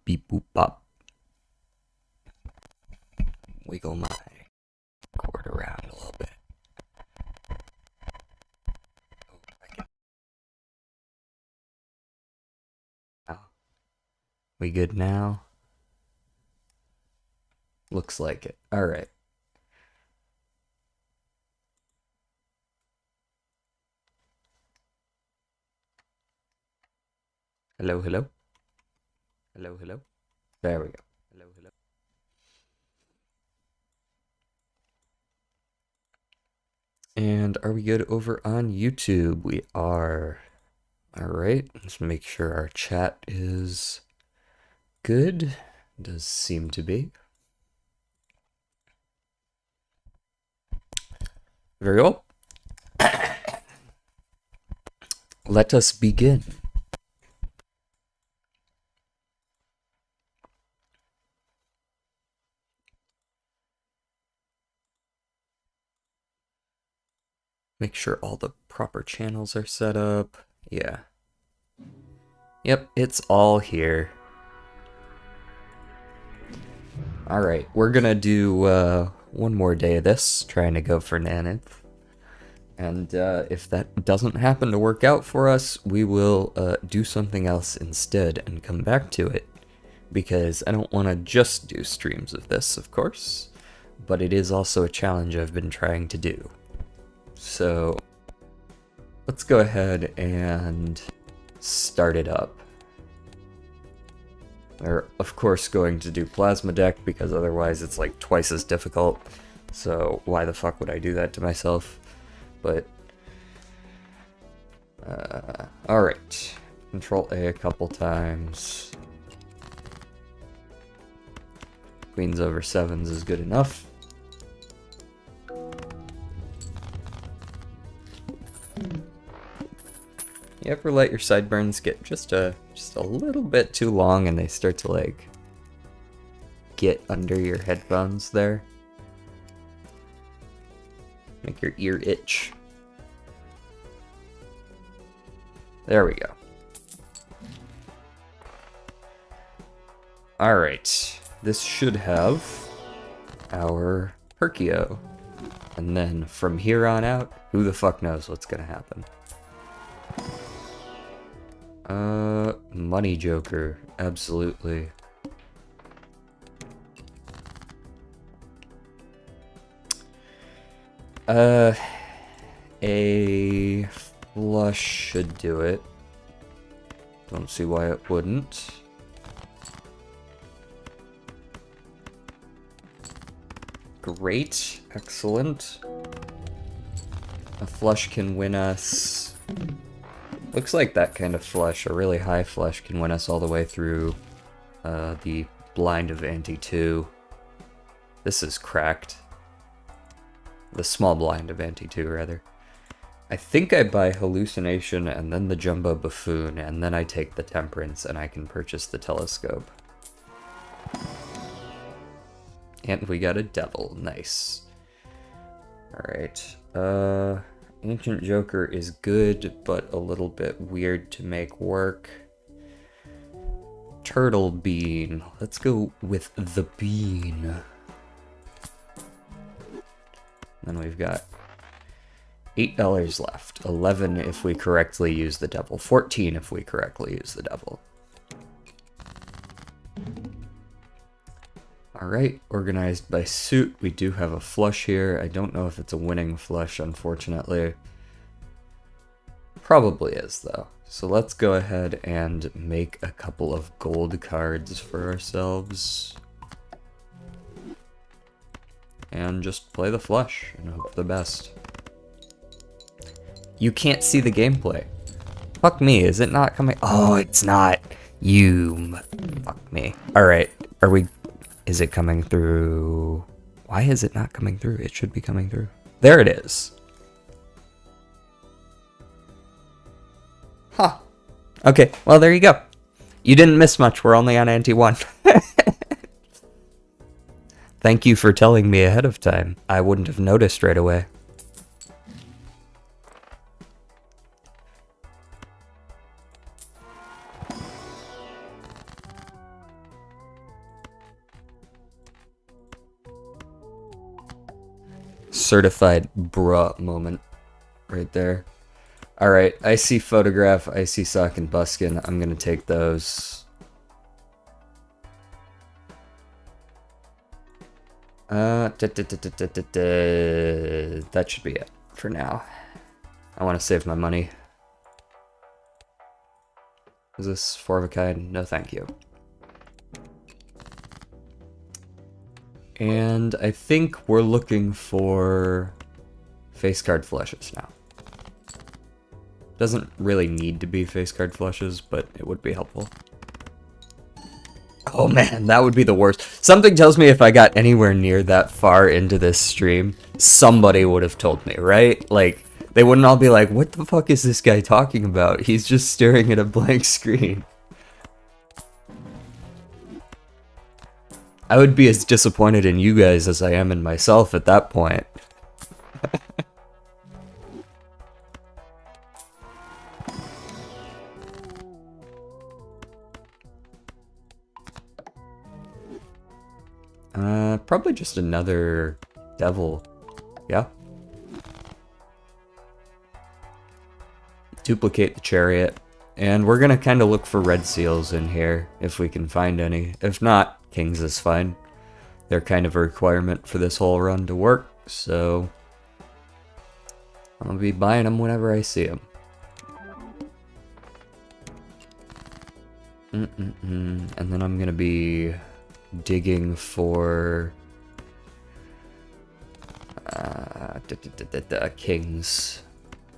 beep boop bop. Wiggle my cord around a little bit. Oh, I can... oh. We good now? Looks like it. Alright. Hello, hello. Hello, hello. There we go. Hello, hello. And are we good over on YouTube? We are. Alright, let's make sure our chat is good. Does seem to be. Very well. Let us begin. Make sure all the proper channels are set up. Yeah. Yep, it's all here. Alright, we're gonna do one more day of this, trying to go for Nanith. And if that doesn't happen to work out for us, we will do something else instead and come back to it. Because I don't want to just do streams of this, of course, but it is also a challenge I've been trying to do. So let's go ahead and start it up. We're of course going to do Plasma Deck because otherwise it's like twice as difficult. So why the fuck would I do that to myself? But alright. Control A a couple times. Queens over sevens is good enough. You ever let your sideburns get just a little bit too long and they start to like get under your headphones there? Make your ear itch. There we go. Alright. This should have our Perkio. And then from here on out, who the fuck knows what's gonna happen. Money Joker. Absolutely. A flush should do it. Don't see why it wouldn't. Great. Excellent. A flush can win us... Looks like that kind of flush, a really high flush, can win us all the way through the blind of ante 2. This is cracked. The small blind of ante 2, rather. I think I buy Hallucination and then the Jumbo Buffoon, and then I take the Temperance and I can purchase the Telescope. And we got a Devil. Nice. Alright. Ancient Joker is good, but a little bit weird to make work. Turtle Bean. Let's go with the Bean. Then we've got $8 left. 11 if we correctly use the Devil. 14 if we correctly use the Devil. Alright, organized by suit. We do have a flush here. I don't know if it's a winning flush, unfortunately. Probably is, though. So let's go ahead and make a couple of gold cards for ourselves. And just play the flush and hope for the best. You can't see the gameplay. Fuck me, is it not coming? Oh, it's not. Fuck me. Alright, are we... Is it coming through? Why is it not coming through? It should be coming through. There it is. Huh. Okay, well there you go. You didn't miss much, we're only on ante 1. Thank you for telling me ahead of time. I wouldn't have noticed right away. certified bruh moment right there. Alright, I see photograph, I see sock and buskin. I'm gonna take those. That should be it for now. I want to save my money. Is this 4 of a kind? No, thank you. And I think we're looking for face card flushes now. Doesn't really need to be face card flushes, but it would be helpful. Oh man, that would be the worst. Something tells me if I got anywhere near that far into this stream, somebody would have told me, right? Like, they wouldn't all be like, what the fuck is this guy talking about? He's just staring at a blank screen. I would be as disappointed in you guys as I am in myself at that point. Probably just another devil. Yeah. Duplicate the chariot. And we're gonna kind of look for red seals in here, if we can find any. If not, kings is fine. They're kind of a requirement for this whole run to work, so I'll be buying them whenever I see them. And then I'm gonna be digging for kings.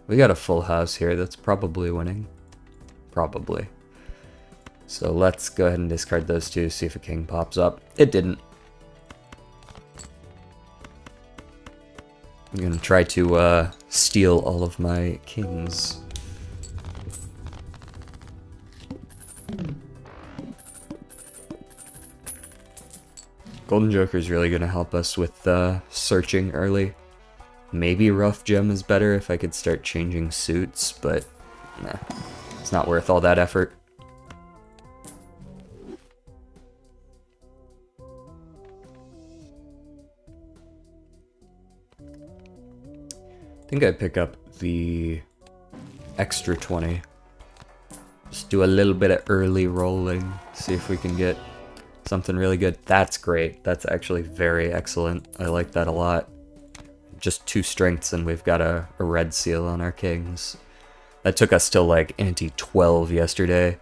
We got a full house here. That's probably winning. Probably. So let's go ahead and discard those two, see if a king pops up. It didn't. I'm gonna try to steal all of my kings. Golden Joker is really going to help us with searching early. Maybe Rough Gem is better if I could start changing suits, but nah, it's not worth all that effort. I think I'd pick up the extra 20. Just do a little bit of early rolling, see if we can get something really good. That's great. That's actually very excellent. I like that a lot. Just 2 strengths and we've got a red seal on our kings. That took us till like ante 12 yesterday.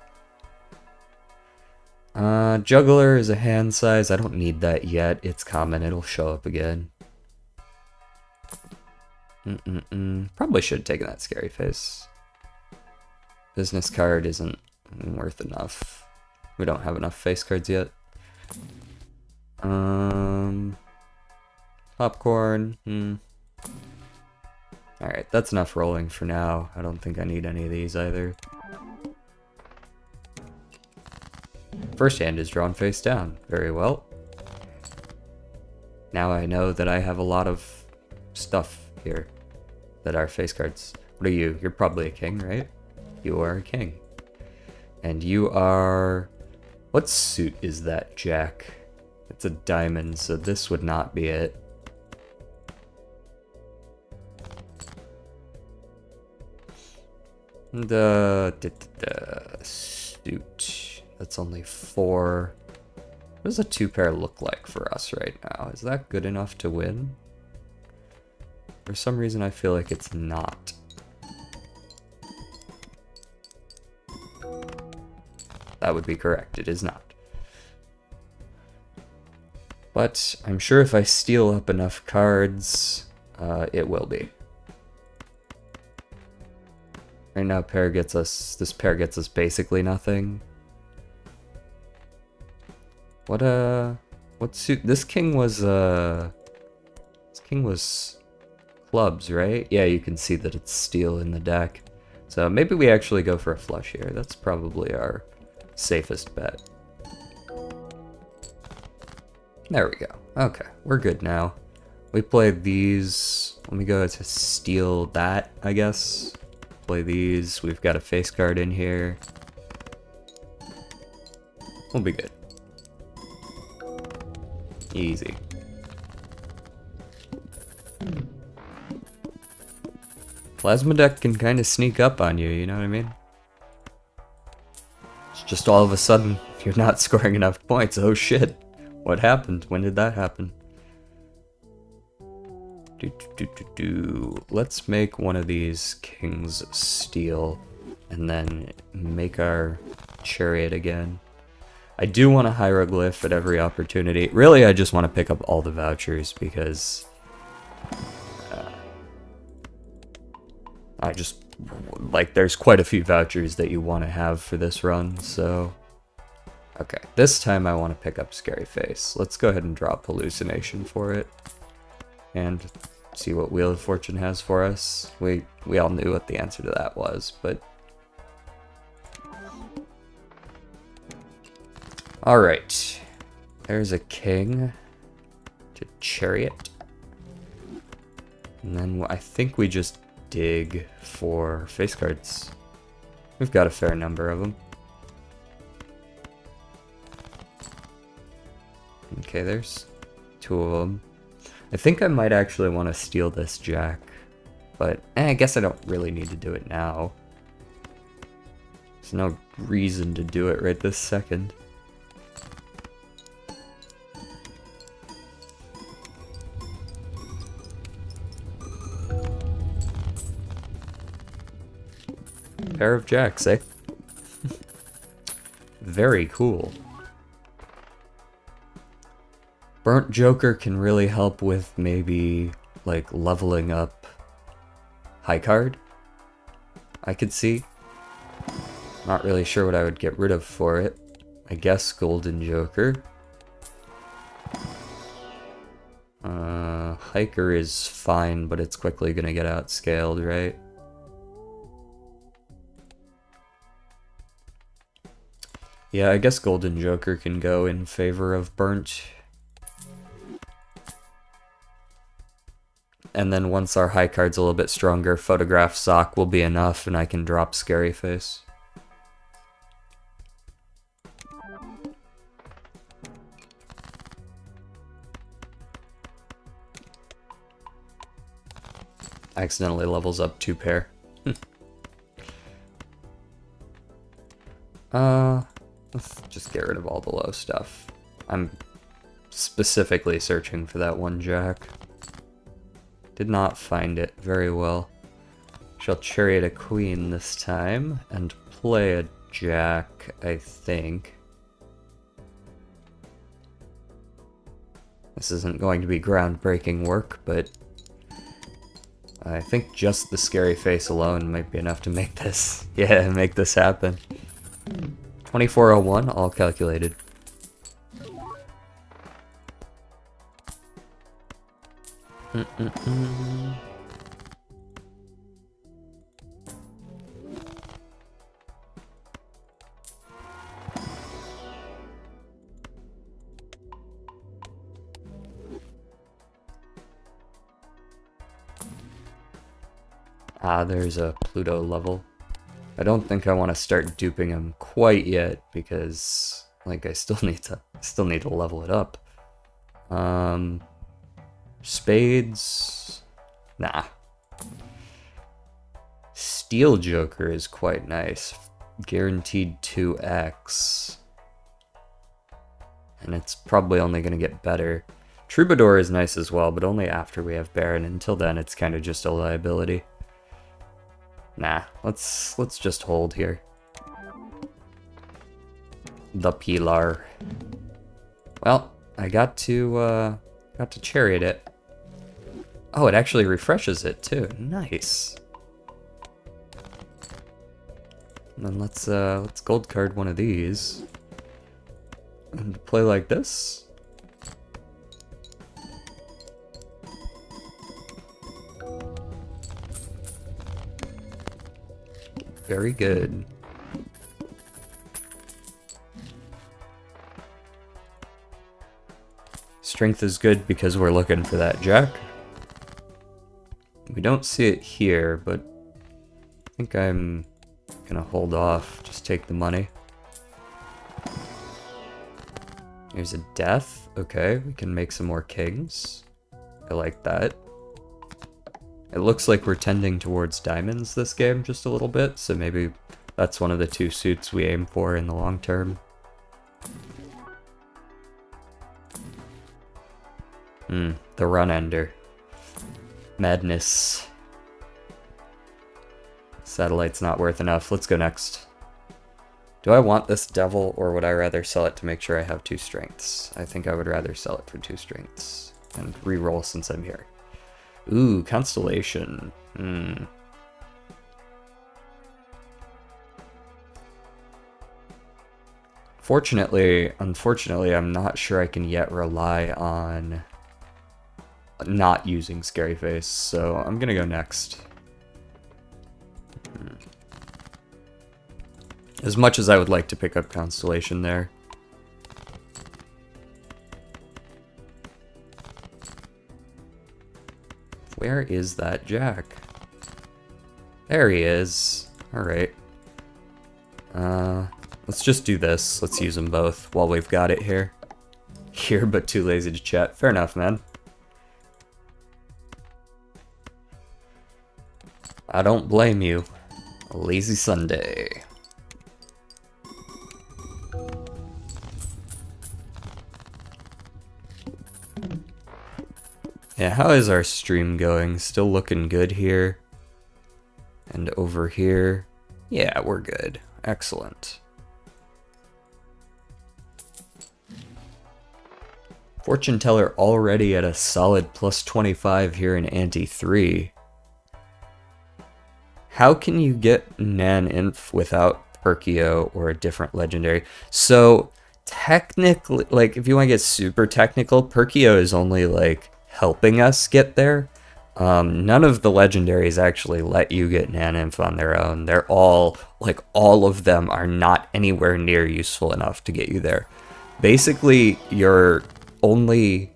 Juggler is a hand size. I don't need that yet. It's common. It'll show up again. Probably should have taken that scary face. Business card isn't worth enough. We don't have enough face cards yet. Popcorn. Alright, that's enough rolling for now. I don't think I need any of these either. First hand is drawn face down. Very well. Now I know that I have a lot of stuff here that are face cards. What are you? You're probably a king, right? You are a king. And you are... What suit is that, Jack? It's a diamond, so this would not be it. The suit. That's only 4. What does a 2-pair look like for us right now? Is that good enough to win? For some reason I feel like it's not. That would be correct. It is not. But I'm sure if I steal up enough cards, it will be. Right now, this pair gets us basically nothing. What suit? This king was clubs, right? Yeah, you can see that it's steel in the deck. So maybe we actually go for a flush here. That's probably our safest bet. There we go. Okay, we're good now. We played these. Let me go to steal that, I guess. Play these. We've got a face card in here. We'll be good. Easy. Plasma deck can kind of sneak up on you, you know what I mean? It's just all of a sudden, you're not scoring enough points. Oh shit. What happened? When did that happen? Let's make one of these kings steel, and then make our chariot again. I do want a hieroglyph at every opportunity. Really, I just want to pick up all the vouchers, because I just, like, there's quite a few vouchers that you want to have for this run, so... Okay, this time I want to pick up Scary Face. Let's go ahead and drop Hallucination for it. And see what Wheel of Fortune has for us. We all knew what the answer to that was, but... Alright. There's a king to chariot. And then I think we just dig for face cards. We've got a fair number of them. Okay, there's 2 of them. I think I might actually want to steal this jack, but I guess I don't really need to do it now. There's no reason to do it right this second. Pair of jacks, eh? Very cool. Burnt Joker can really help with maybe, like, leveling up high card, I could see. Not really sure what I would get rid of for it. I guess Golden Joker. Hiker is fine, but it's quickly gonna get outscaled, right? Yeah, I guess Golden Joker can go in favor of Burnt. And then once our high card's a little bit stronger, Photograph Sock will be enough and I can drop Scary Face. Accidentally levels up 2 pair. Let's just get rid of all the low stuff. I'm specifically searching for that one jack. Did not find it very well. Shall chariot a queen this time and play a jack, I think. This isn't going to be groundbreaking work, but I think just the Scary Face alone might be enough to make this, yeah, make this happen. 2401, all calculated. Ah, there's a Pluto level. I don't think I want to start duping him quite yet because, like, I still need to level it up. Spades, nah. Steel Joker is quite nice, guaranteed 2x, and it's probably only gonna get better. Troubadour is nice as well, but only after we have Baron. Until then, it's kind of just a liability. Nah, let's just hold here. The Pilar. Well, I got to chariot it. Oh, it actually refreshes it too. Nice. And then let's gold card one of these and play like this. Very good. Strength is good because we're looking for that jack. We don't see it here, but I think I'm gonna hold off, just take the money. Here's a death. Okay, we can make some more kings. I like that. It looks like we're tending towards diamonds this game just a little bit, so maybe that's one of the two suits we aim for in the long term. The run ender. Madness. Satellite's not worth enough. Let's go next. Do I want this devil, or would I rather sell it to make sure I have 2 strengths? I think I would rather sell it for 2 strengths. And re-roll since I'm here. Ooh, Constellation. Unfortunately, I'm not sure I can yet rely on not using Scary Face, so I'm gonna go next. As much as I would like to pick up Constellation there. Where is that Jack? There he is. Alright. Let's just do this. Let's use them both while we've got it here. Here, but too lazy to chat. Fair enough, man. I don't blame you. A lazy Sunday. Yeah, how is our stream going? Still looking good here. And over here. Yeah, we're good. Excellent. Fortune Teller already at a solid plus 25 here in Ante 3. How can you get Nan-Inf without Perkio or a different legendary? So, technically, like, if you want to get super technical, Perkio is only, like, helping us get there. None of the legendaries actually let you get Nan-Inf on their own. They're all, like, all of them are not anywhere near useful enough to get you there. Basically, your only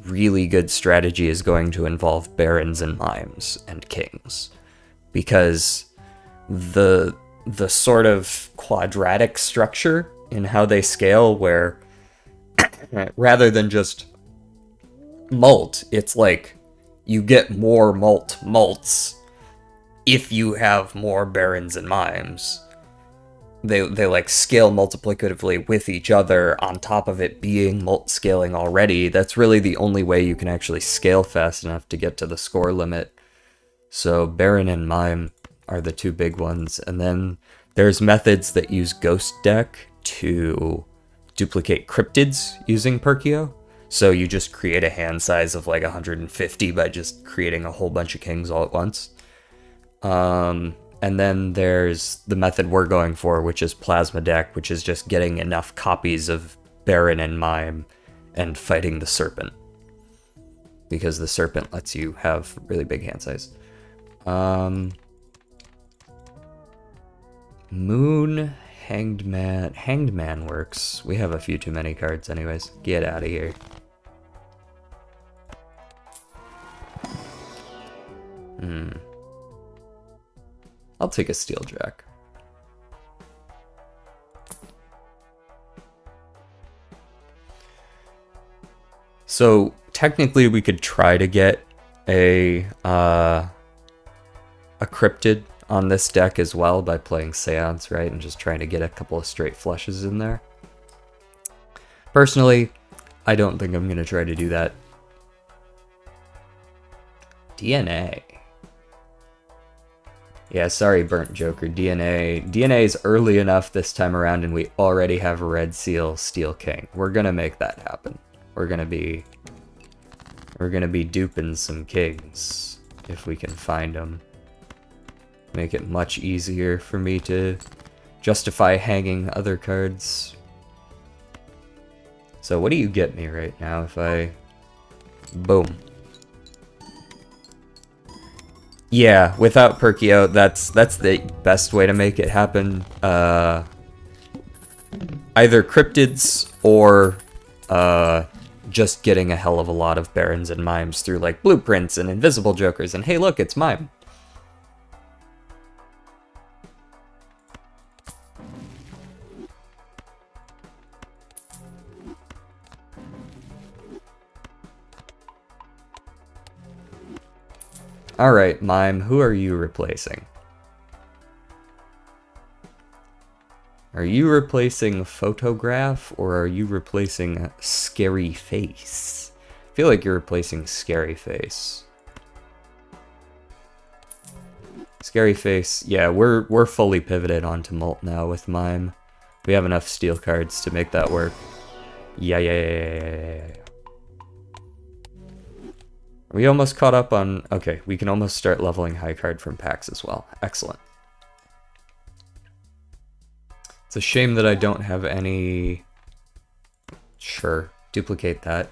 really good strategy is going to involve barons and mimes and kings. Because the sort of quadratic structure in how they scale, where rather than just mult, it's like you get more mults if you have more barons and mimes. They like scale multiplicatively with each other on top of it being mult scaling already. That's really the only way you can actually scale fast enough to get to the score limit. So Baron and Mime are the 2 big ones. And then there's methods that use Ghost Deck to duplicate cryptids using Perkio. So you just create a hand size of like 150 by just creating a whole bunch of kings all at once. And then there's the method we're going for, which is Plasma Deck, which is just getting enough copies of Baron and Mime and fighting the Serpent. Because the Serpent lets you have really big hand size. Moon, Hanged Man works. We have a few too many cards anyways. Get out of here. I'll take a Steeljack. So technically we could try to get a cryptid on this deck as well by playing Seance, right? And just trying to get a couple of straight flushes in there. Personally, I don't think I'm going to try to do that. DNA. Yeah, sorry, Burnt Joker. DNA is early enough this time around, and we already have a Red Seal, Steel King. We're gonna make that happen. We're gonna be duping some kings if we can find them. Make it much easier for me to justify hanging other cards. So what do you get me right now if I... Boom. Yeah, without Perkio, that's the best way to make it happen. Either cryptids or just getting a hell of a lot of barons and mimes through like blueprints and invisible jokers. And hey, look, it's mime. Alright, Mime, who are you replacing? Are you replacing Photograph, or are you replacing Scary Face? I feel like you're replacing Scary Face. Scary Face, yeah, we're fully pivoted onto Molt now with Mime. We have enough steel cards to make that work. Yeah. Are we almost caught up on... Okay, we can almost start leveling high card from packs as well. Excellent. It's a shame that I don't have any... Sure, duplicate that.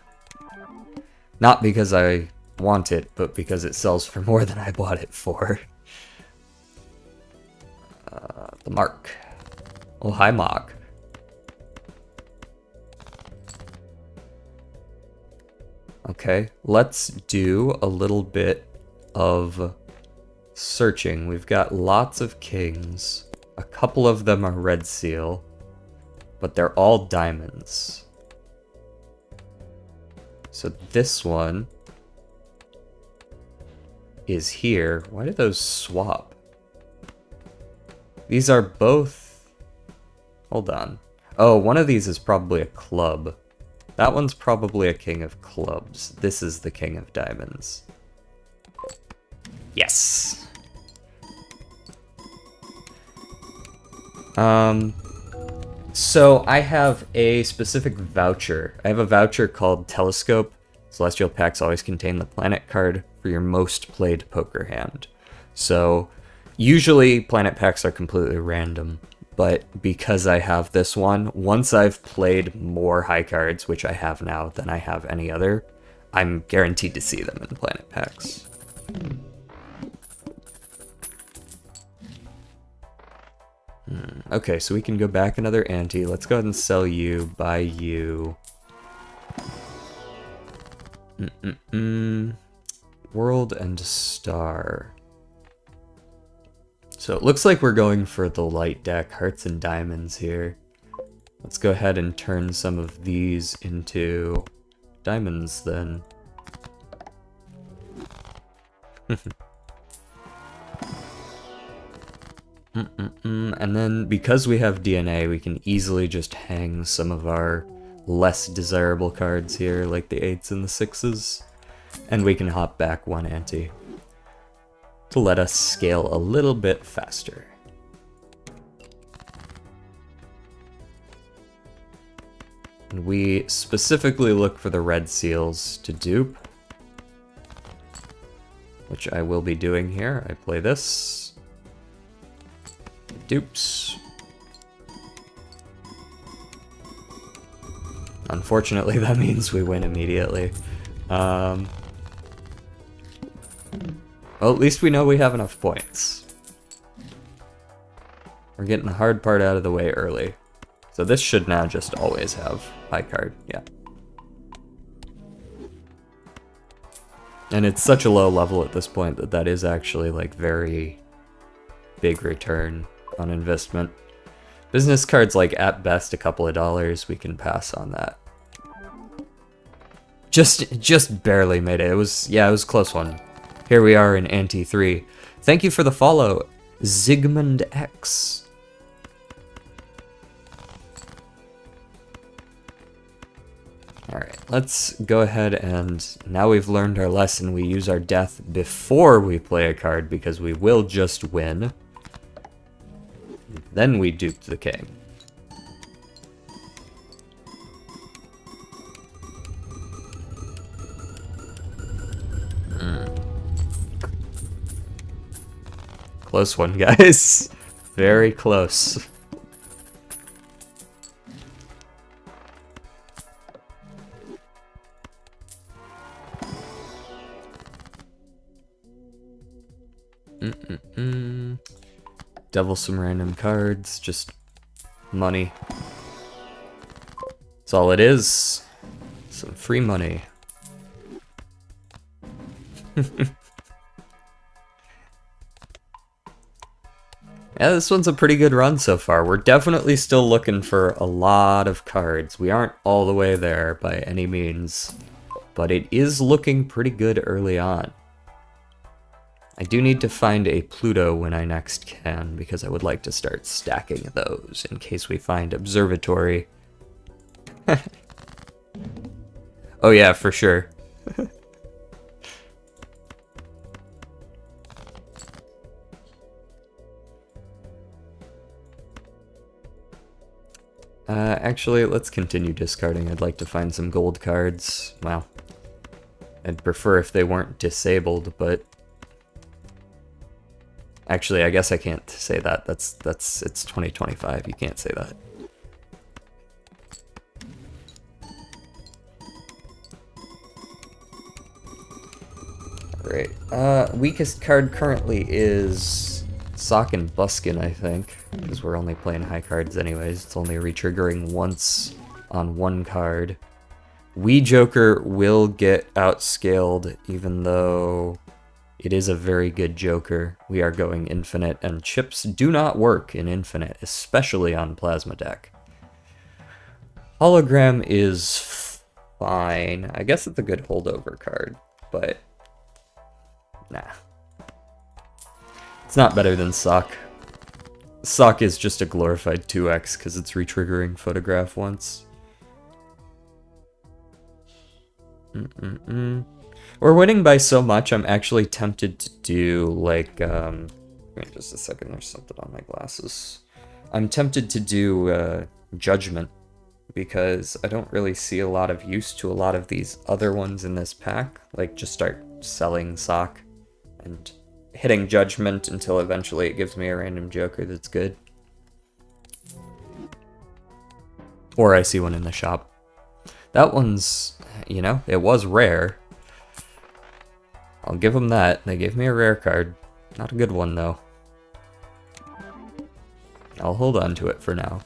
Not because I want it, but because it sells for more than I bought it for. The Mark. Oh, hi, Mark. Okay, let's do a little bit of searching. We've got lots of kings. A couple of them are red seal, but they're all diamonds. So this one is here. Why do those swap? These are both... Hold on. Oh, one of these is probably a club. That one's probably a king of clubs. This is the king of diamonds. Yes! So I have a specific voucher. I have a voucher called Telescope. Celestial packs always contain the planet card for your most played poker hand. So usually planet packs are completely random, but because I have this one, once I've played more high cards, which I have now, than I have any other, I'm guaranteed to see them in planet packs. Okay, so we can go back another ante. Let's go ahead and sell you, buy you. World and Star. So it looks like we're going for the light deck, hearts and diamonds here. Let's go ahead and turn some of these into diamonds then. And then because we have DNA, we can easily just hang some of our less desirable cards here, like the 8s and the 6s, and we can hop back one ante to let us scale a little bit faster. And we specifically look for the red seals to dupe, which I will be doing here. I play this. Dupes. Unfortunately, that means we win immediately. Well, at least we know we have enough points. We're getting the hard part out of the way early. So this should now just always have high card, yeah. And it's such a low level at this point that that is actually like very big return on investment. Business cards, like at best a couple of dollars, we can pass on that. Just barely made it. It was a close one. Here we are in Ante 3. Thank you for the follow, Zigmund X. Alright, let's go ahead and now we've learned our lesson, we use our death before we play a card because we will just win. Then we duped the king. Close one, guys. Very close. Devil some random cards, just money. That's all it is. Some free money. Yeah, this one's a pretty good run so far. We're definitely still looking for a lot of cards. We aren't all the way there by any means, but it is looking pretty good early on. I do need to find a Pluto when I next can, because I would like to start stacking those in case we find observatory. Oh yeah, for sure. Actually, let's continue discarding. I'd like to find some gold cards. Well, I'd prefer if they weren't disabled, but... Actually, I guess I can't say that. It's 2025, you can't say that. Alright, weakest card currently is Sock and Buskin, I think, because we're only playing high cards anyways. It's only retriggering once on one card. Wee Joker will get outscaled, even though it is a very good Joker. We are going infinite, and chips do not work in infinite, especially on Plasma deck. Hologram is fine. I guess it's a good holdover card, but nah. It's not better than Sock. Sock is just a glorified 2x because it's retriggering Photograph once. We're winning by so much, I'm actually tempted to do, like, wait just a second, there's something on my glasses. I'm tempted to do, Judgment, because I don't really see a lot of use to a lot of these other ones in this pack. Like, just start selling Sock and hitting Judgment until eventually it gives me a random Joker that's good. Or I see one in the shop. That one's, you know, it was rare. I'll give them that. They gave me a rare card. Not a good one, though. I'll hold on to it for now.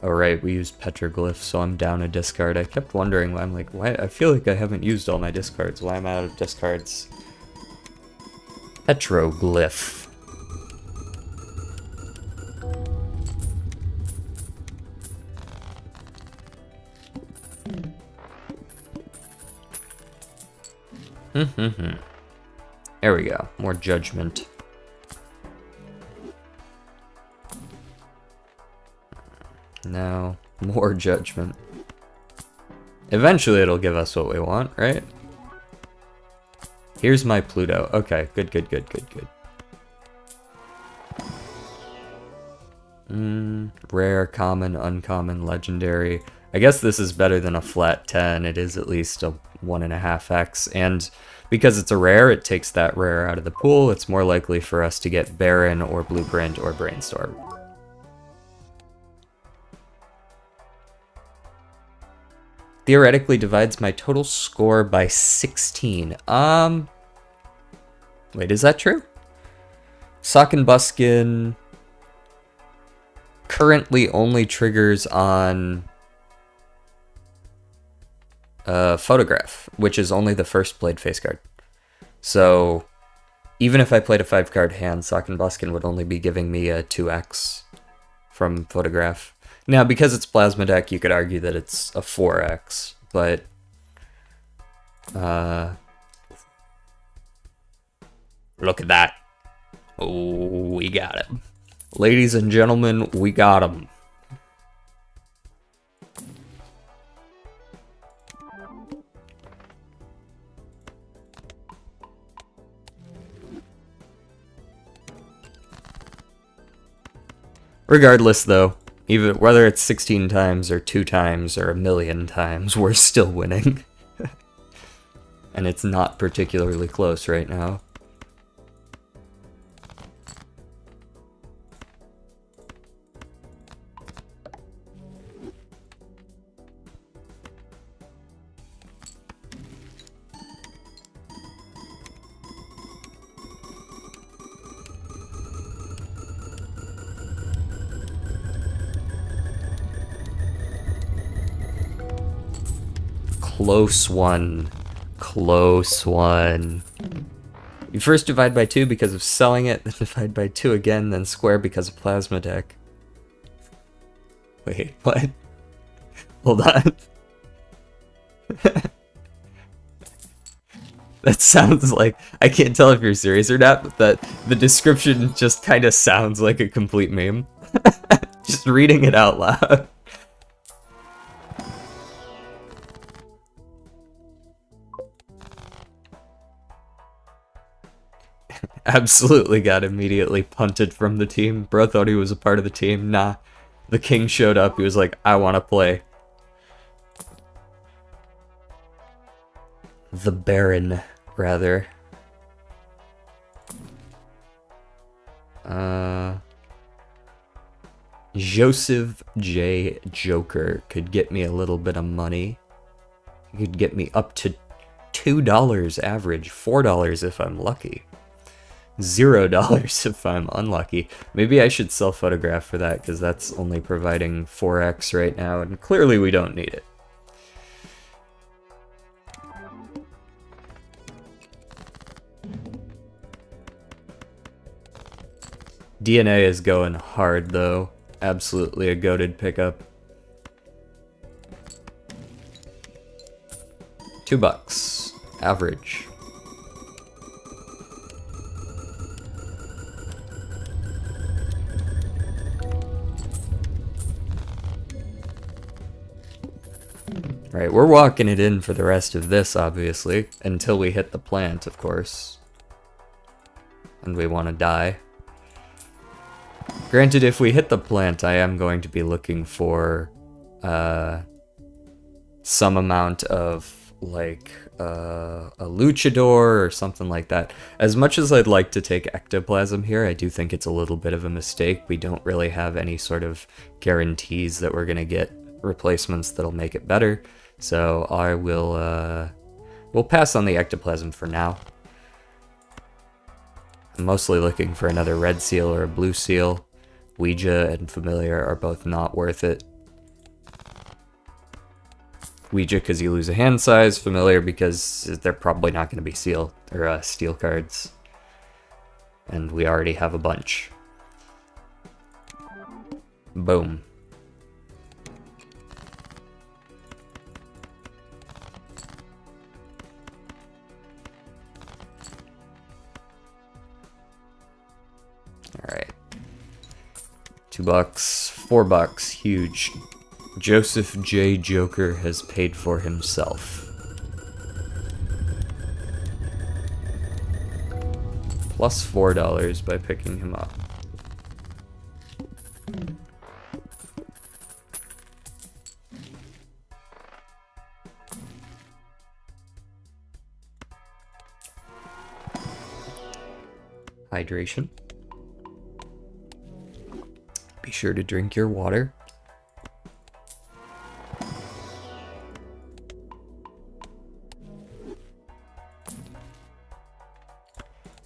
Alright, we used Petroglyph, so I'm down a discard. I kept wondering, I'm like, why? I feel like I haven't used all my discards. Why am I out of discards? Petroglyph. There we go. More Judgment. Now, more Judgment. Eventually it'll give us what we want, right? Here's my Pluto. Okay, good. Rare, common, uncommon, legendary. I guess this is better than a flat 10. It is at least a 1.5x, and because it's a rare, it takes that rare out of the pool. It's more likely for us to get Baron or Blueprint or Brainstorm. Theoretically divides my total score by 16. Wait, is that true? Sock and Buskin currently only triggers on Photograph, which is only the first played face card. So even if I played a 5-card hand, Sock and Buskin would only be giving me a 2x from Photograph. Now, because it's Plasma deck, you could argue that it's a 4x, but look at that. Oh, we got him. Ladies and gentlemen, we got him. Regardless, though, even whether it's 16 times or 2 times or 1,000,000 times, we're still winning. And it's not particularly close right now. Close one. Close one. You first divide by 2 because of selling it, then divide by 2 again, then square because of Plasma deck. Wait, what? Hold on. That sounds like, I can't tell if you're serious or not, but that the description just kind of sounds like a complete meme. Just reading it out loud. Absolutely got immediately punted from the team. Bro thought he was a part of the team. Nah. The king showed up. He was like, I want to play. The Baron, rather. Joseph J. Joker could get me a little bit of money. He could get me up to $2 average, $4 if I'm lucky. $0 if I'm unlucky. Maybe I should self-photograph for that, because that's only providing 4x right now, and clearly we don't need it. DNA is going hard, though. Absolutely a goated pickup. $2. Average. Right, we're walking it in for the rest of this, obviously, until we hit the plant, of course. And we want to die. Granted, if we hit the plant, I am going to be looking for some amount of, like, a luchador or something like that. As much as I'd like to take ectoplasm here, I do think it's a little bit of a mistake. We don't really have any sort of guarantees that we're going to get replacements that'll make it better. So I will, we'll pass on the ectoplasm for now. I'm mostly looking for another red seal or a blue seal. Ouija and Familiar are both not worth it. Ouija because you lose a hand size, Familiar because they're probably not going to be seal or steel cards. And we already have a bunch. Boom. Alright. $2, $4, huge. Joseph J. Joker has paid for himself. Plus $4 by picking him up. Hydration. Be sure to drink your water.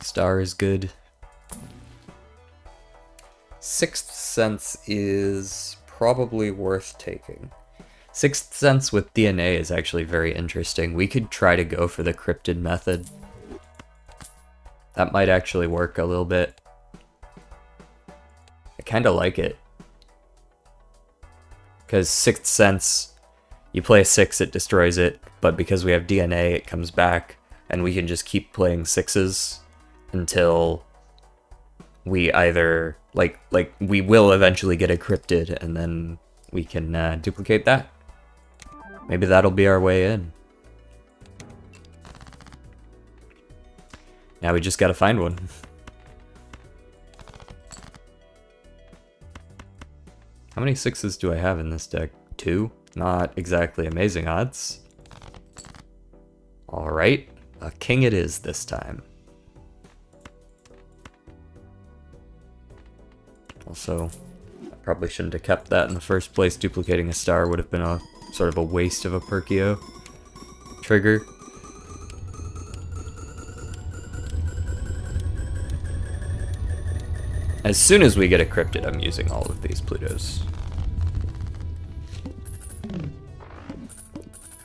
Star is good. Sixth Sense is probably worth taking. Sixth Sense with DNA is actually very interesting. We could try to go for the cryptid method. That might actually work a little bit. I kind of like it. Because Sixth Sense, you play a 6, it destroys it, but because we have DNA, it comes back, and we can just keep playing 6s until we either, like we will eventually get a cryptid, and then we can duplicate that. Maybe that'll be our way in. Now we just gotta find one. How many 6s do I have in this deck? 2? Not exactly amazing odds. Alright, a king it is this time. Also, I probably shouldn't have kept that in the first place. Duplicating a star would have been a sort of a waste of a Perkio trigger. As soon as we get a cryptid, I'm using all of these Plutos.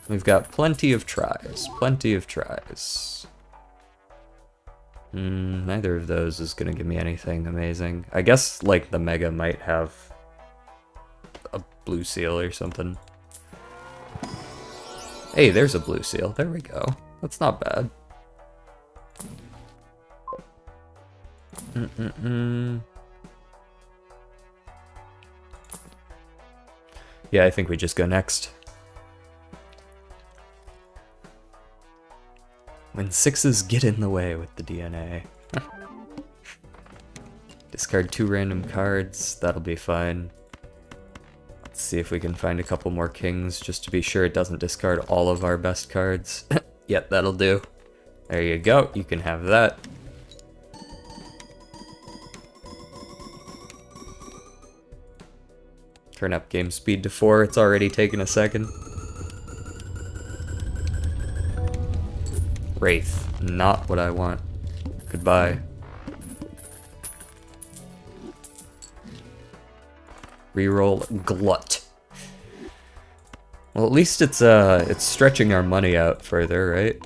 We've got plenty of tries, plenty of tries. Neither of those is gonna give me anything amazing. I guess, like, the Mega might have a blue seal or something. Hey, there's a blue seal. There we go. That's not bad. Yeah, I think we just go next. When sixes get in the way with the DNA. Discard 2 random cards. That'll be fine. Let's see if we can find a couple more kings, just to be sure it doesn't discard all of our best cards. Yep, that'll do. There you go. You can have that. Turn up game speed to 4. It's already taken a second. Wraith. Not what I want. Goodbye. Reroll Glut. Well, at least it's stretching our money out further, right?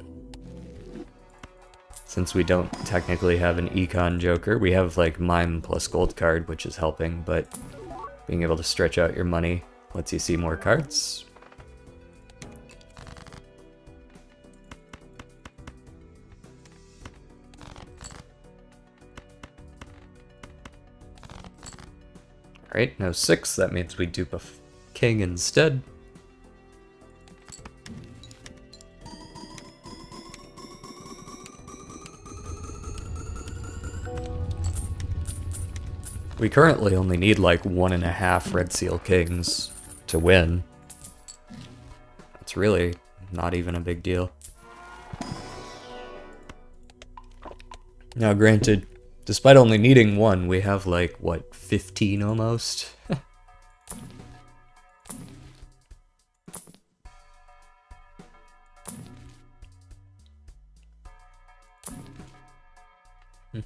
Since we don't technically have an Econ Joker, we have like Mime plus Gold card, which is helping, but being able to stretch out your money lets you see more cards. Alright, no 6, that means we dupe a king instead. We currently only need like 1.5 Red Seal Kings to win. It's really not even a big deal. Now granted, despite only needing 1, we have like, what, 15 almost?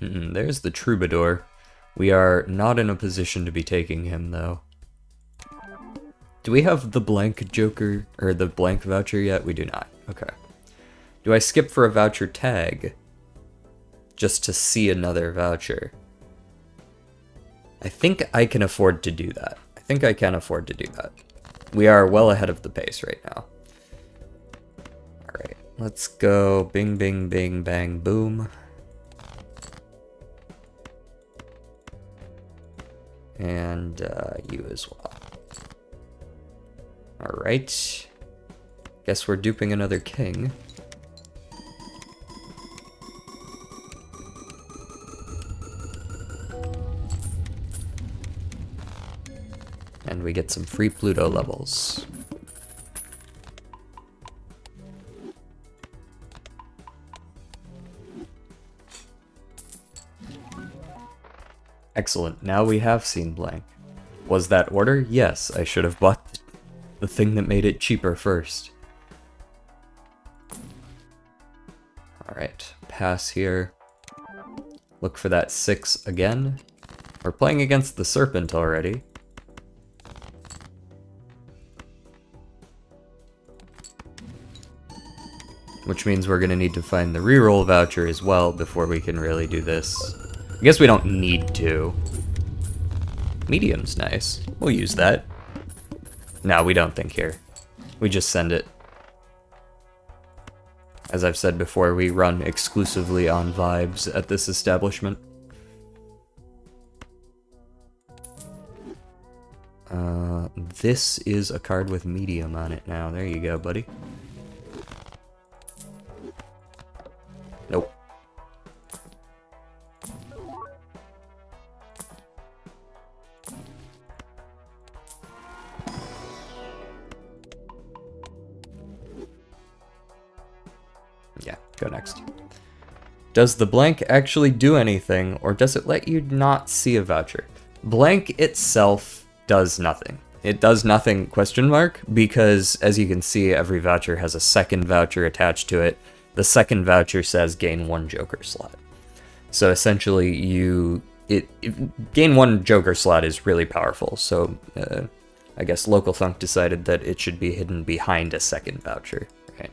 There's the Troubadour. We are not in a position to be taking him, though. Do we have the blank Joker, or the blank voucher yet? We do not. Okay. Do I skip for a voucher tag? Just to see another voucher? I think I can afford to do that. I think I can afford to do that. We are well ahead of the pace right now. Alright, let's go bing, bing, bing, bang, boom. And you as well. Alright. Guess we're duping another king. And we get some free Pluto levels. Excellent, now we have seen blank. Was that order? Yes, I should have bought the thing that made it cheaper first. Alright, pass here. Look for that 6 again. We're playing against the Serpent already. Which means we're gonna need to find the reroll voucher as well before we can really do this. I guess we don't need to. Medium's nice. We'll use that. No, we don't think here. We just send it. As I've said before, we run exclusively on vibes at this establishment. This is a card with medium on it now. There you go, buddy. Nope. Yeah, go next. Does the blank actually do anything, or does it let you not see a voucher? Blank itself does nothing. It does nothing, question mark, because as you can see, every voucher has a second voucher attached to it. The second voucher says gain 1 Joker slot. So essentially, gain 1 Joker slot is really powerful. So I guess Local Thunk decided that it should be hidden behind a second voucher. Right.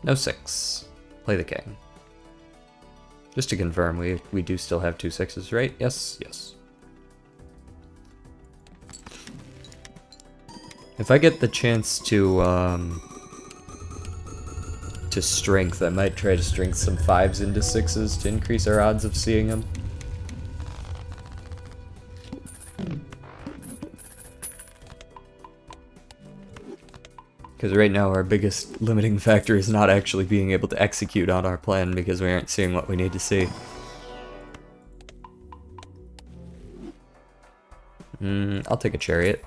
No 6. Play the king. Just to confirm, we do still have 2 6s, right? Yes, yes. If I get the chance to strength, I might try to strength some 5s into 6s to increase our odds of seeing them. Because right now our biggest limiting factor is not actually being able to execute on our plan because we aren't seeing what we need to see. I'll take a chariot.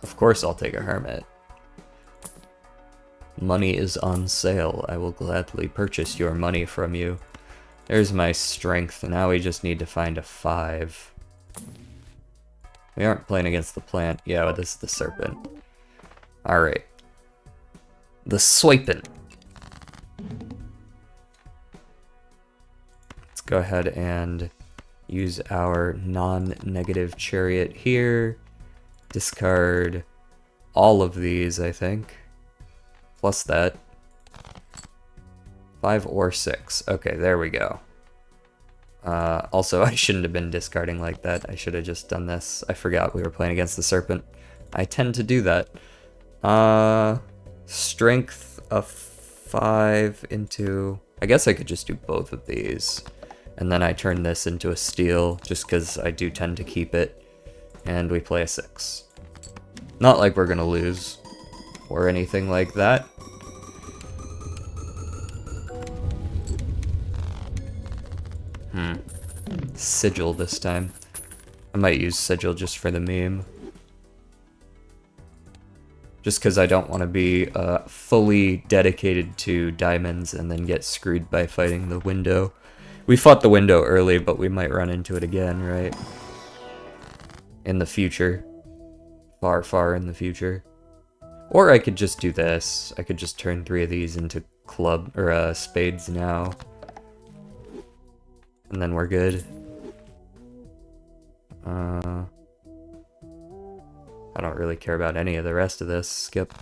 Of course I'll take a hermit. Money is on sale. I will gladly purchase your money from you. There's my strength. Now we just need to find a 5. We aren't playing against the plant. Yeah, this is the serpent. Alright. The swiping. Let's go ahead and use our non-negative chariot here. Discard all of these, I think. Plus that. 5 or 6. Okay, there we go. Also, I shouldn't have been discarding like that. I should have just done this. I forgot we were playing against the serpent. I tend to do that. Strength of 5 into... I guess I could just do both of these. And then I turn this into a steal, just because I do tend to keep it. And we play a 6. Not like we're gonna lose, or anything like that. Sigil this time. I might use Sigil just for the meme. Just because I don't want to be fully dedicated to diamonds and then get screwed by fighting the window. We fought the window early, but we might run into it again, right? In the future. Far, far in the future. Or I could just do this. I could just turn 3 of these into club or spades now. And then we're good. I don't really care about any of the rest of this. Skip.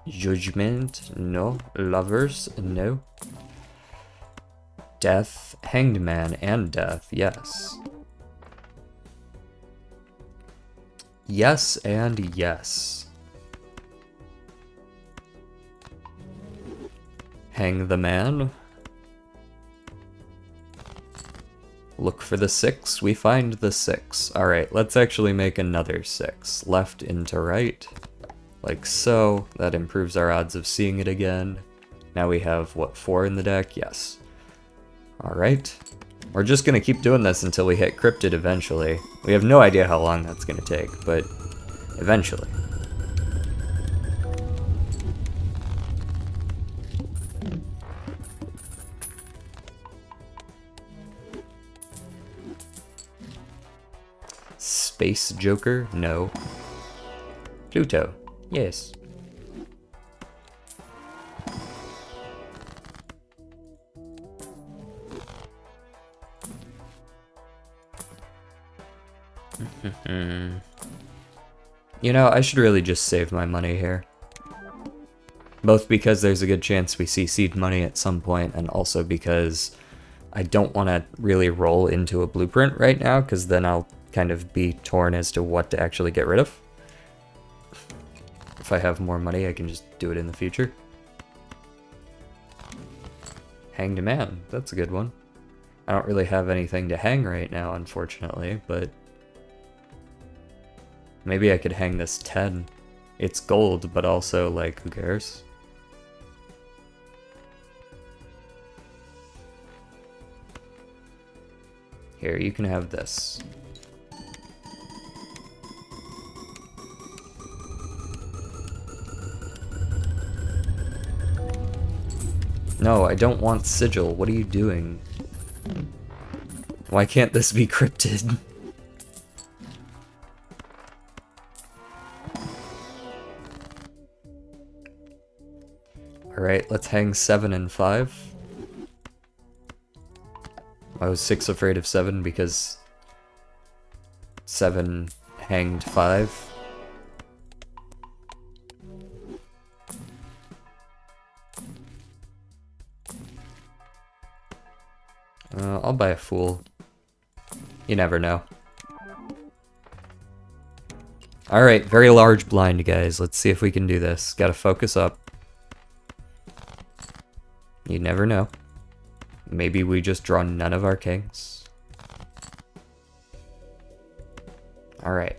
Judgment, no. Lovers, no. Death, Hanged Man, and Death, yes. Yes and yes. Hang the man. Look for the 6. We find the 6. Alright, let's actually make another 6. Left into right. Like so. That improves our odds of seeing it again. Now we have, what, 4 in the deck? Yes. Alright. We're just gonna keep doing this until we hit Cryptid eventually. We have no idea how long that's gonna take, but eventually. Space Joker? No. Pluto? Yes. You know, I should really just save my money here. Both because there's a good chance we see seed money at some point, and also because I don't want to really roll into a blueprint right now, because then I'll kind of be torn as to what to actually get rid of. If I have more money, I can just do it in the future. Hanged Man, that's a good one. I don't really have anything to hang right now, unfortunately, but maybe I could hang this 10. It's gold, but also, like, who cares? Here, you can have this. No, I don't want Sigil. What are you doing? Why can't this be cryptid? Alright, let's hang 7 and 5. I was 6 afraid of 7 because 7 hanged 5. I'll buy a fool. You never know. Alright, very large blind, guys. Let's see if we can do this. Gotta focus up. You never know. Maybe we just draw none of our kings. Alright.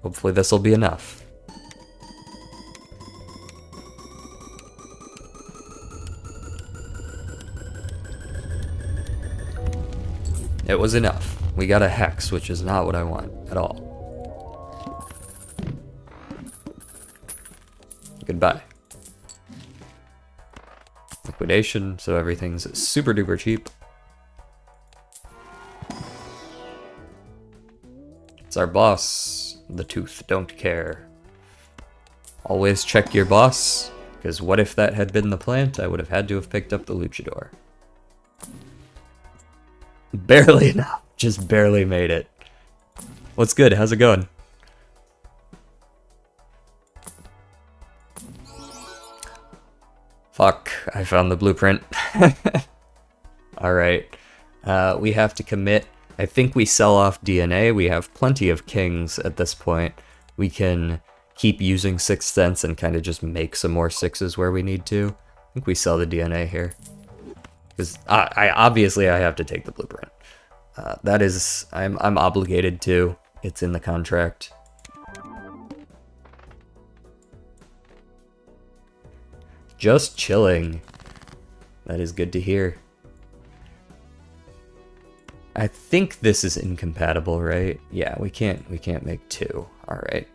Hopefully this will be enough. It was enough. We got a hex, which is not what I want at all. Goodbye. Liquidation, so everything's super duper cheap. It's our boss. The tooth don't care. Always check your boss, because what if that had been the plant? I would have had to have picked up the luchador. Barely enough. Just barely made it. What's good? How's it going? Fuck, I found the blueprint. Alright. We have to commit. I think we sell off DNA. We have plenty of kings at this point. We can keep using Sixth Sense and kind of just make some more 6s where we need to. I think we sell the DNA here. Because I obviously I have to take the blueprint. That is, I'm obligated to. It's in the contract. Just chilling. That is good to hear. I think this is incompatible, right? Yeah, we can't make 2. All right.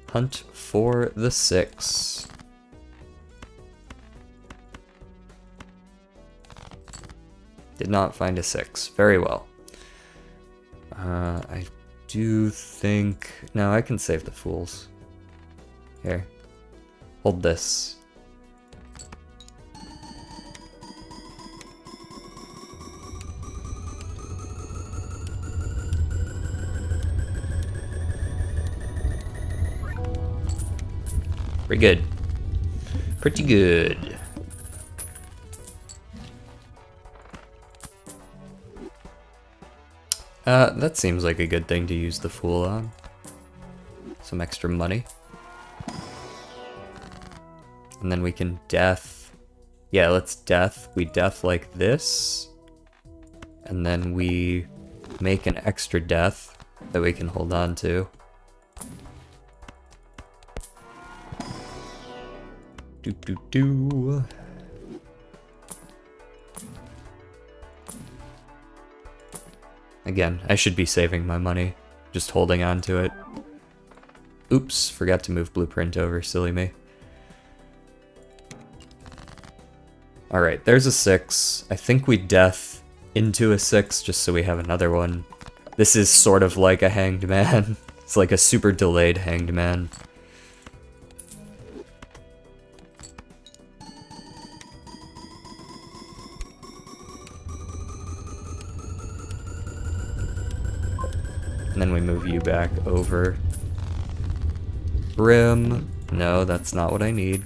Hunt for the 6. Did not find a 6. Very well. I do think... No, I can save the fools. Here. Hold this. Pretty good. Pretty good. That seems like a good thing to use the fool on. Some extra money. And then we can death. Yeah, let's death. We death like this. And then we make an extra death that we can hold on to. Do. Again, I should be saving my money, just holding on to it. Oops, forgot to move blueprint over, silly me. Alright, there's a 6. I think we death into a 6 just so we have another one. This is sort of like a hanged man. It's like a super delayed hanged man. And then we move you back over. Brim. No, that's not what I need.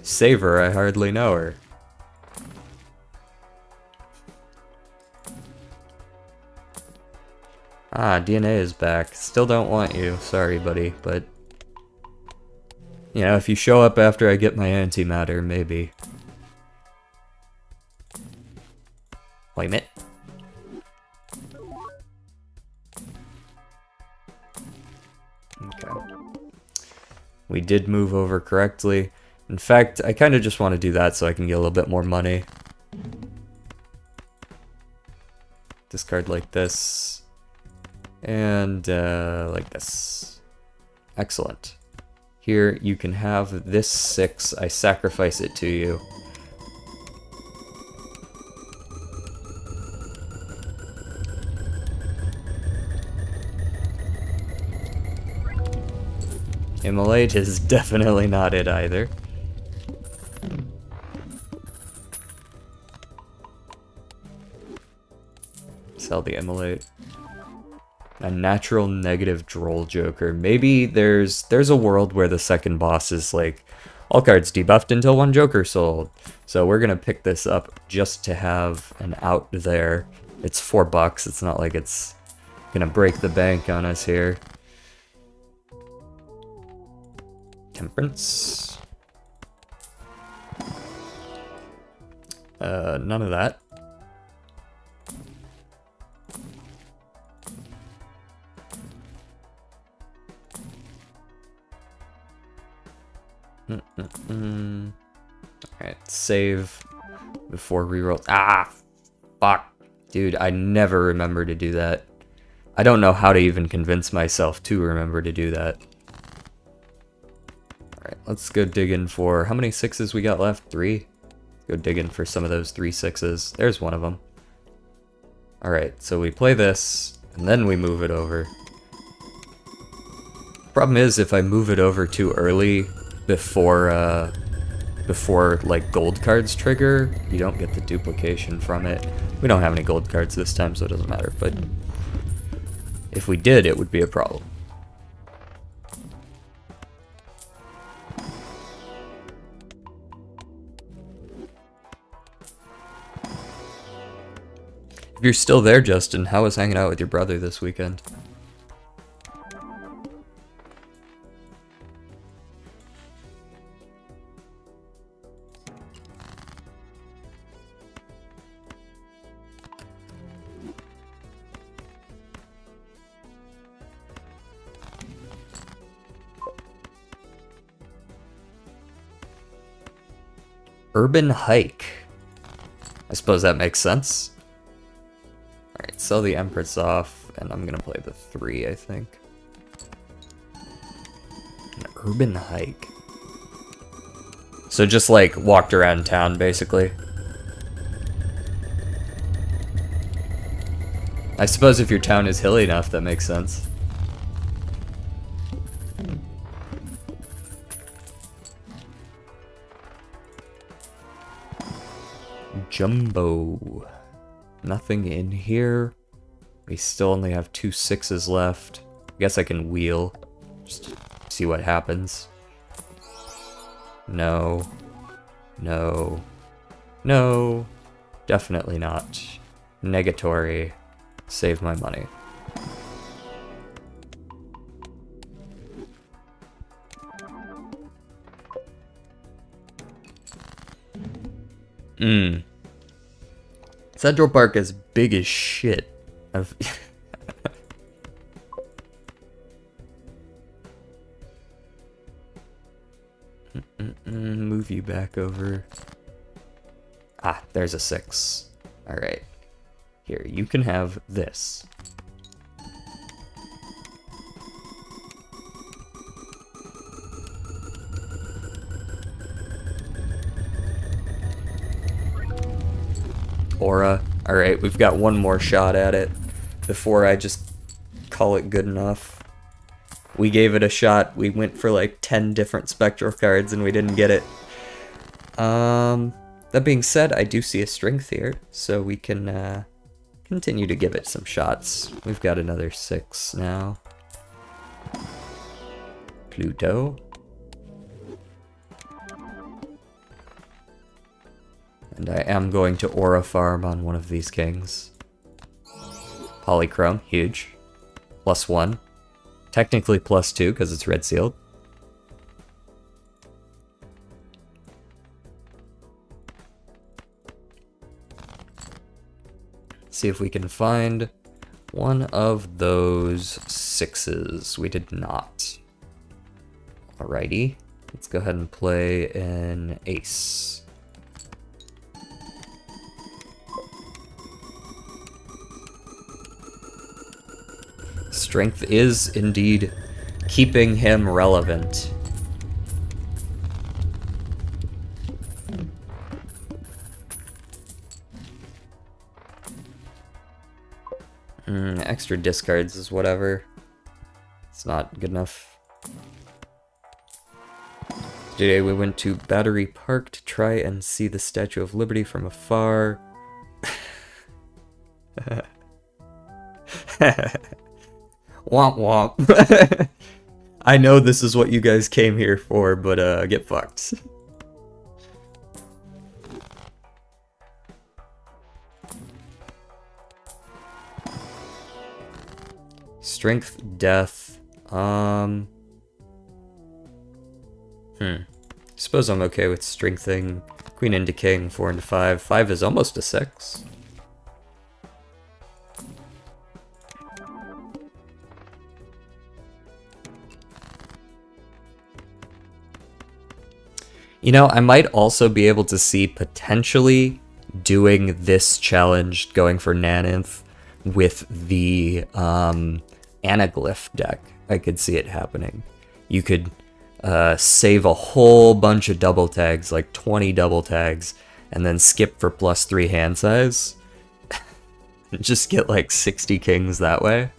Save her, I hardly know her. Ah, DNA is back. Still don't want you. Sorry, buddy, but... You know, if you show up after I get my antimatter, maybe. Wait a minute. Okay. We did move over correctly. In fact, I kind of just want to do that so I can get a little bit more money. Discard like this. And like this. Excellent. Here, you can have this 6. I sacrifice it to you. Immolate is definitely not it either. Sell the immolate. A natural negative droll joker. Maybe there's a world where the second boss is like, all cards debuffed until one joker sold. So we're gonna pick this up just to have an out there. It's $4. It's not like it's gonna break the bank on us here. Temperance. None of that. Alright, save before reroll. Ah! Fuck. Dude, I never remember to do that. I don't know how to even convince myself to remember to do that. Alright, let's go digging for... How many 6s we got left? 3? Go digging for some of those 3 6s. There's one of them. Alright, so we play this, and then we move it over. Problem is, if I move it over too early before like gold cards trigger, you don't get the duplication from it. We don't have any gold cards this time, so it doesn't matter, but if we did, it would be a problem. If you're still there, Justin, how was hanging out with your brother this weekend? Urban hike. I suppose that makes sense. Alright, sell the Empress off, and I'm gonna play the 3, I think. An urban hike. So just like walked around town, basically. I suppose if your town is hilly enough, that makes sense. Jumbo. Nothing in here. We still only have 2 6s left. I guess I can wheel. Just see what happens. No. No. No. Definitely not. Negatory. Save my money. Central Park is big as shit. Move you back over. Ah, there's a 6. Alright. Here, you can have this. Aura. Alright, we've got one more shot at it before I just call it good enough. We gave it a shot. We went for like 10 different spectral cards and we didn't get it. That being said, I do see a strength here, so we can continue to give it some shots. We've got another 6 now. Pluto. And I am going to aura farm on one of these kings. Polychrome, huge. +1. Technically +2 because it's red sealed. See if we can find one of those 6s. We did not. Alrighty. Let's go ahead and play an ace. Strength is indeed keeping him relevant. Extra discards is whatever. It's not good enough. Today we went to Battery Park to try and see the Statue of Liberty from afar. Womp womp. I know this is what you guys came here for, but get fucked. Strength, death, Suppose I'm okay with strengthening. Queen into king, 4 into 5. 5 is almost a 6. You know, I might also be able to see potentially doing this challenge, going for Nanith, with the Anaglyph deck. I could see it happening. You could save a whole bunch of double tags, like 20 double tags, and then skip for +3 hand size. Just get like 60 kings that way.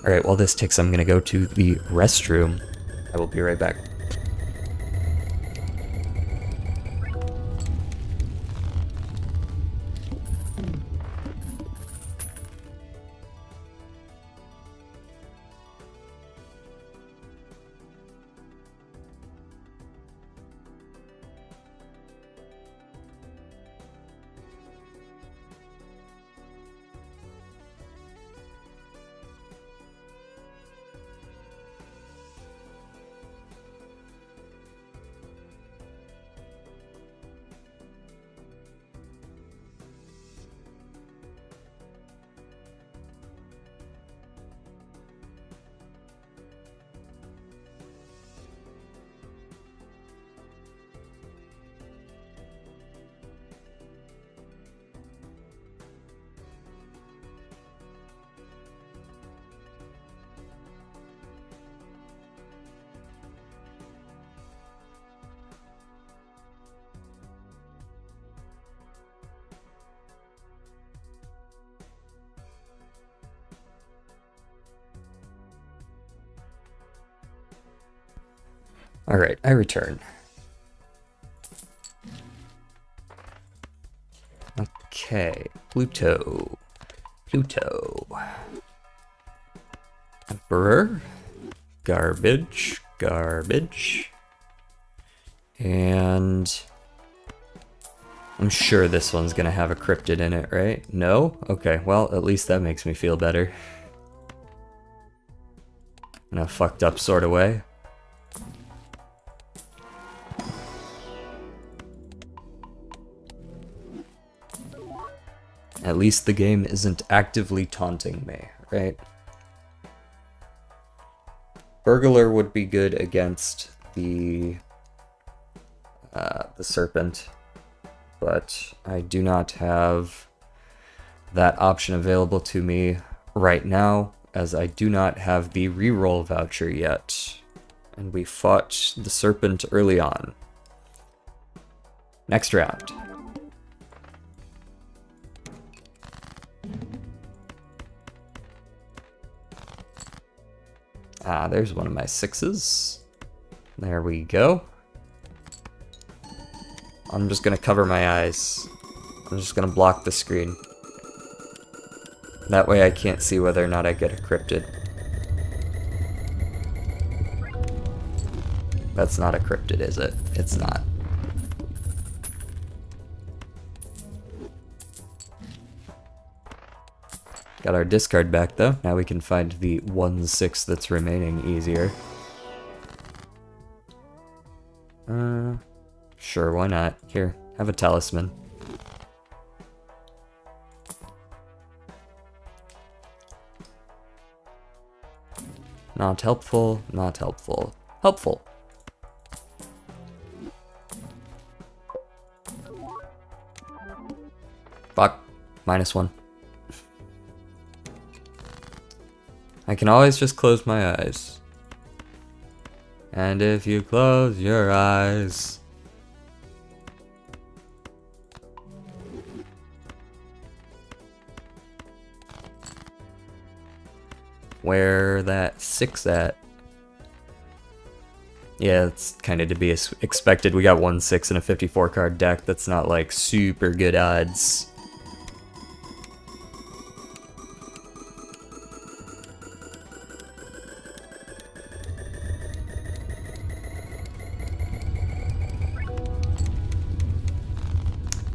Alright, while this ticks, I'm gonna go to the restroom. I will be right back. Alright, I return. Okay, Pluto. Emperor. Garbage. And I'm sure this one's gonna have a cryptid in it, right? No? Okay, well, at least that makes me feel better. In a fucked up sort of way. At least the game isn't actively taunting me, right? Burglar would be good against the serpent, but I do not have that option available to me right now, as I do not have the reroll voucher yet, and we fought the serpent early on. Next round. Ah, there's one of my 6s. There we go. I'm just gonna cover my eyes. I'm just gonna block the screen. That way I can't see whether or not I get a cryptid. That's not a cryptid, is it? It's not. Got our discard back though. Now we can find the 1/6 that's remaining easier. Sure, why not? Here, have a talisman. Not helpful, not helpful. Helpful. Fuck. -1. I can always just close my eyes. And if you close your eyes... where that 6 at? Yeah, it's kind of to be expected. We got 1 6 in a 54 card deck. That's not like super good odds.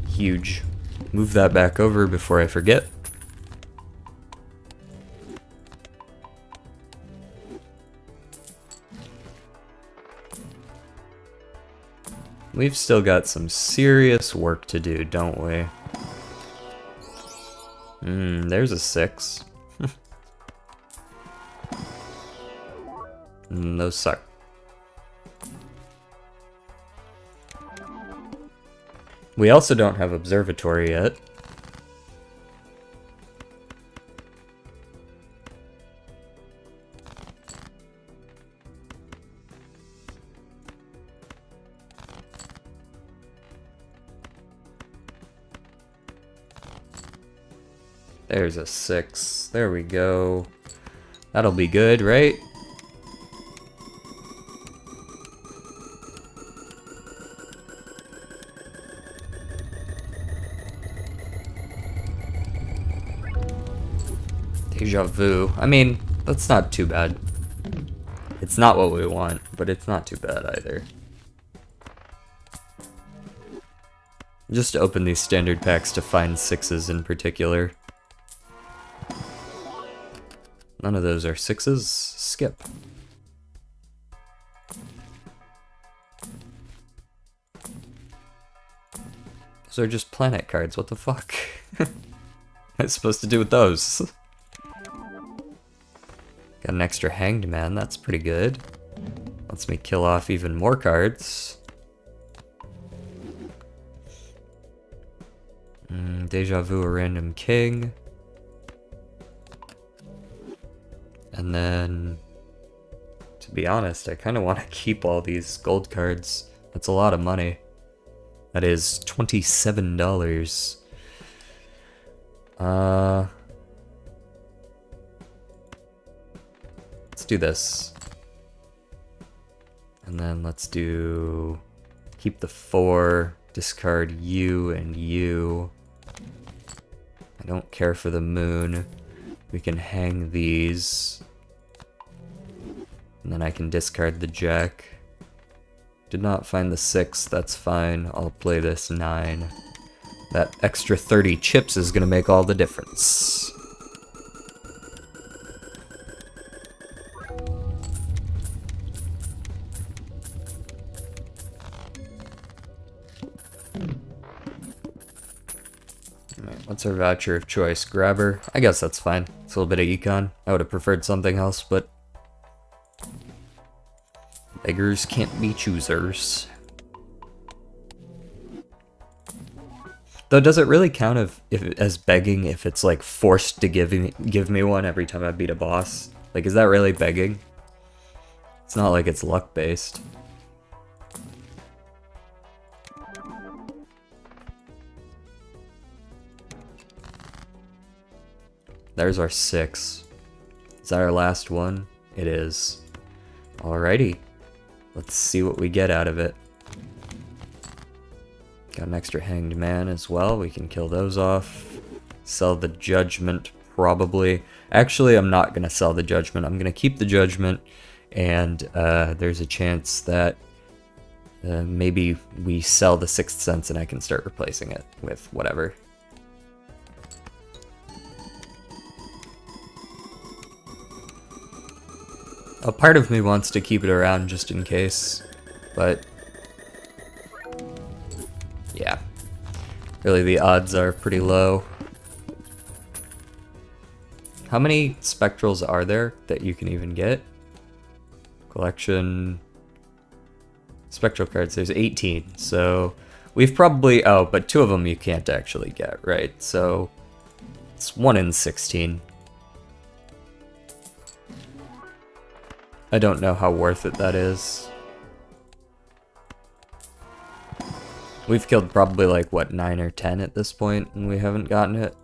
Huge. Move that back over before I forget. We've still got some serious work to do, don't we? There's a 6. Those suck. We also don't have observatory yet. There's a 6. There we go. That'll be good, right? Deja vu. I mean, that's not too bad. It's not what we want, but it's not too bad either. Just open these standard packs to find 6s in particular. None of those are 6s. Skip. Those are just planet cards. What the fuck? What am I supposed to do with those? Got an extra Hanged Man. That's pretty good. Lets me kill off even more cards. Deja vu, a random king. And then, to be honest, I kind of want to keep all these gold cards. That's a lot of money. That is $27. Let's do this. And then let's do... keep the 4, discard you and you. I don't care for the moon. We can hang these. And then I can discard the jack. Did not find the 6, that's fine. I'll play this 9. That extra 30 chips is gonna make all the difference. What's our voucher of choice? Grabber? I guess that's fine. It's a little bit of econ. I would have preferred something else, but... beggars can't be choosers. Though, does it really count as begging if it's like forced to give me one every time I beat a boss? Like, is that really begging? It's not like it's luck based. There's our 6. Is that our last one? It is. Alrighty. Let's see what we get out of it. Got an extra Hanged Man as well. We can kill those off. Sell the Judgment, probably. Actually, I'm not going to sell the Judgment. I'm going to keep the Judgment, and there's a chance that maybe we sell the Sixth Sense and I can start replacing it with whatever. A part of me wants to keep it around just in case, but yeah, really the odds are pretty low. How many spectrals are there that you can even get? Collection spectral cards, there's 18, so we've probably, oh, but 2 of them you can't actually get, right? So it's 1 in 16. I don't know how worth it that is. We've killed probably like, what, 9 or 10 at this point, and we haven't gotten it.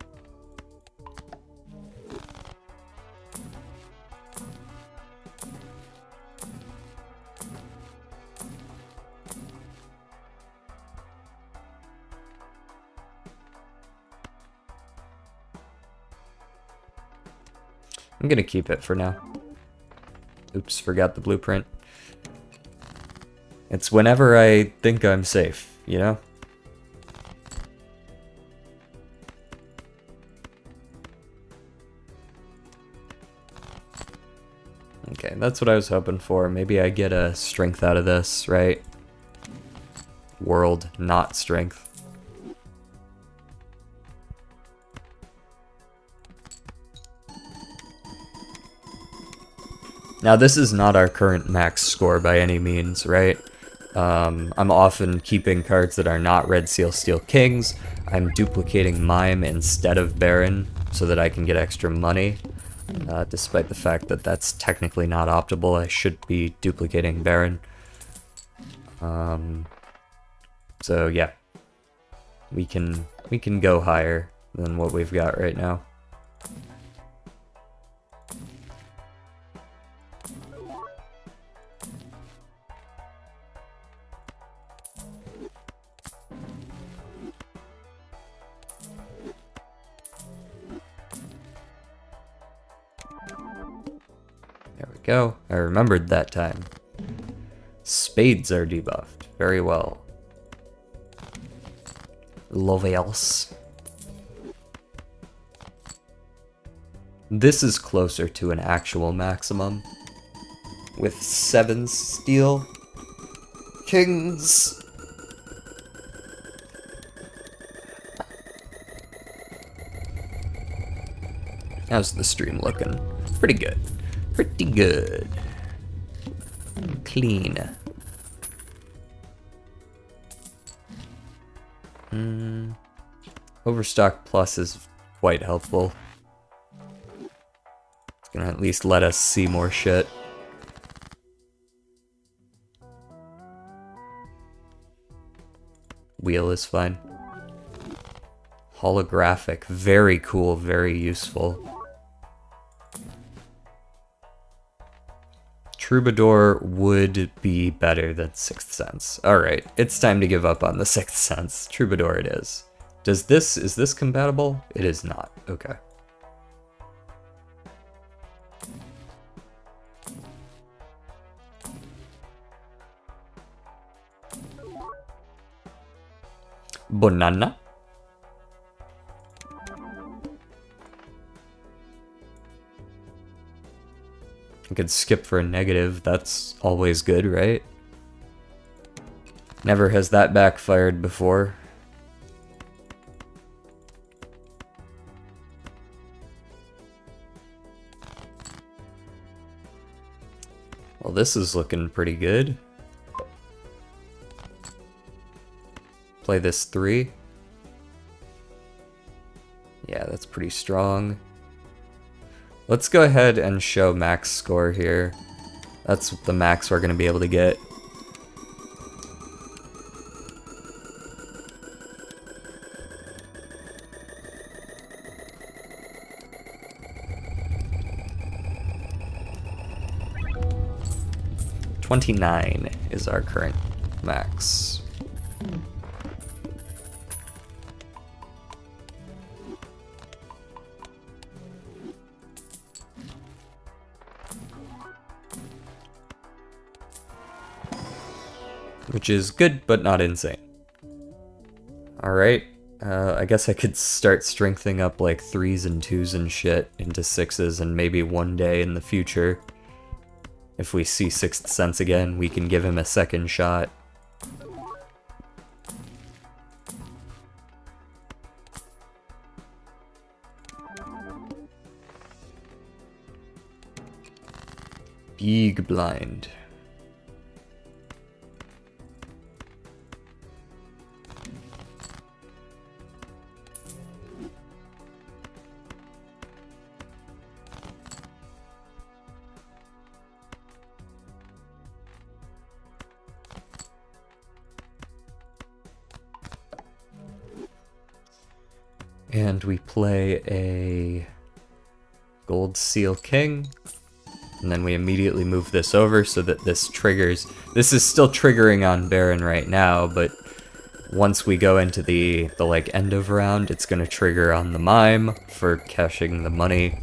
I'm gonna keep it for now. Oops, forgot the blueprint. It's whenever I think I'm safe, you know? Okay, that's what I was hoping for. Maybe I get a strength out of this, right? World, not strength. Now, this is not our current max score by any means, right? I'm often keeping cards that are not Red Seal Steel Kings. I'm duplicating Mime instead of Baron so that I can get extra money. Despite the fact that that's technically not optimal, I should be duplicating Baron. So yeah, we can go higher than what we've got right now. There we go. I remembered that time. Spades are debuffed. Very well. Loveals. This is closer to an actual maximum. With 7 steel kings. How's the stream looking? Pretty good. Pretty good. Clean. Overstock Plus is quite helpful. It's gonna at least let us see more shit. Wheel is fine. Holographic. Very cool, very useful. Troubadour would be better than Sixth Sense. Alright, it's time to give up on the Sixth Sense. Troubadour it is. Is this compatible? It is not. Okay. Banana. I could skip for a negative, that's always good, right? Never has that backfired before. Well, this is looking pretty good. Play this 3. Yeah, that's pretty strong. Let's go ahead and show max score here. That's the max we're going to be able to get. $29 is our current max. Which is good, but not insane. Alright, I guess I could start strengthening up like 3s and 2s and shit into 6s, and maybe one day in the future, if we see Sixth Sense again, we can give him a second shot. Big blind. And we play a Gold Seal King, and then we immediately move this over so that this triggers. This is still triggering on Baron right now, but once we go into the like end of round, it's gonna trigger on the Mime for cashing the money.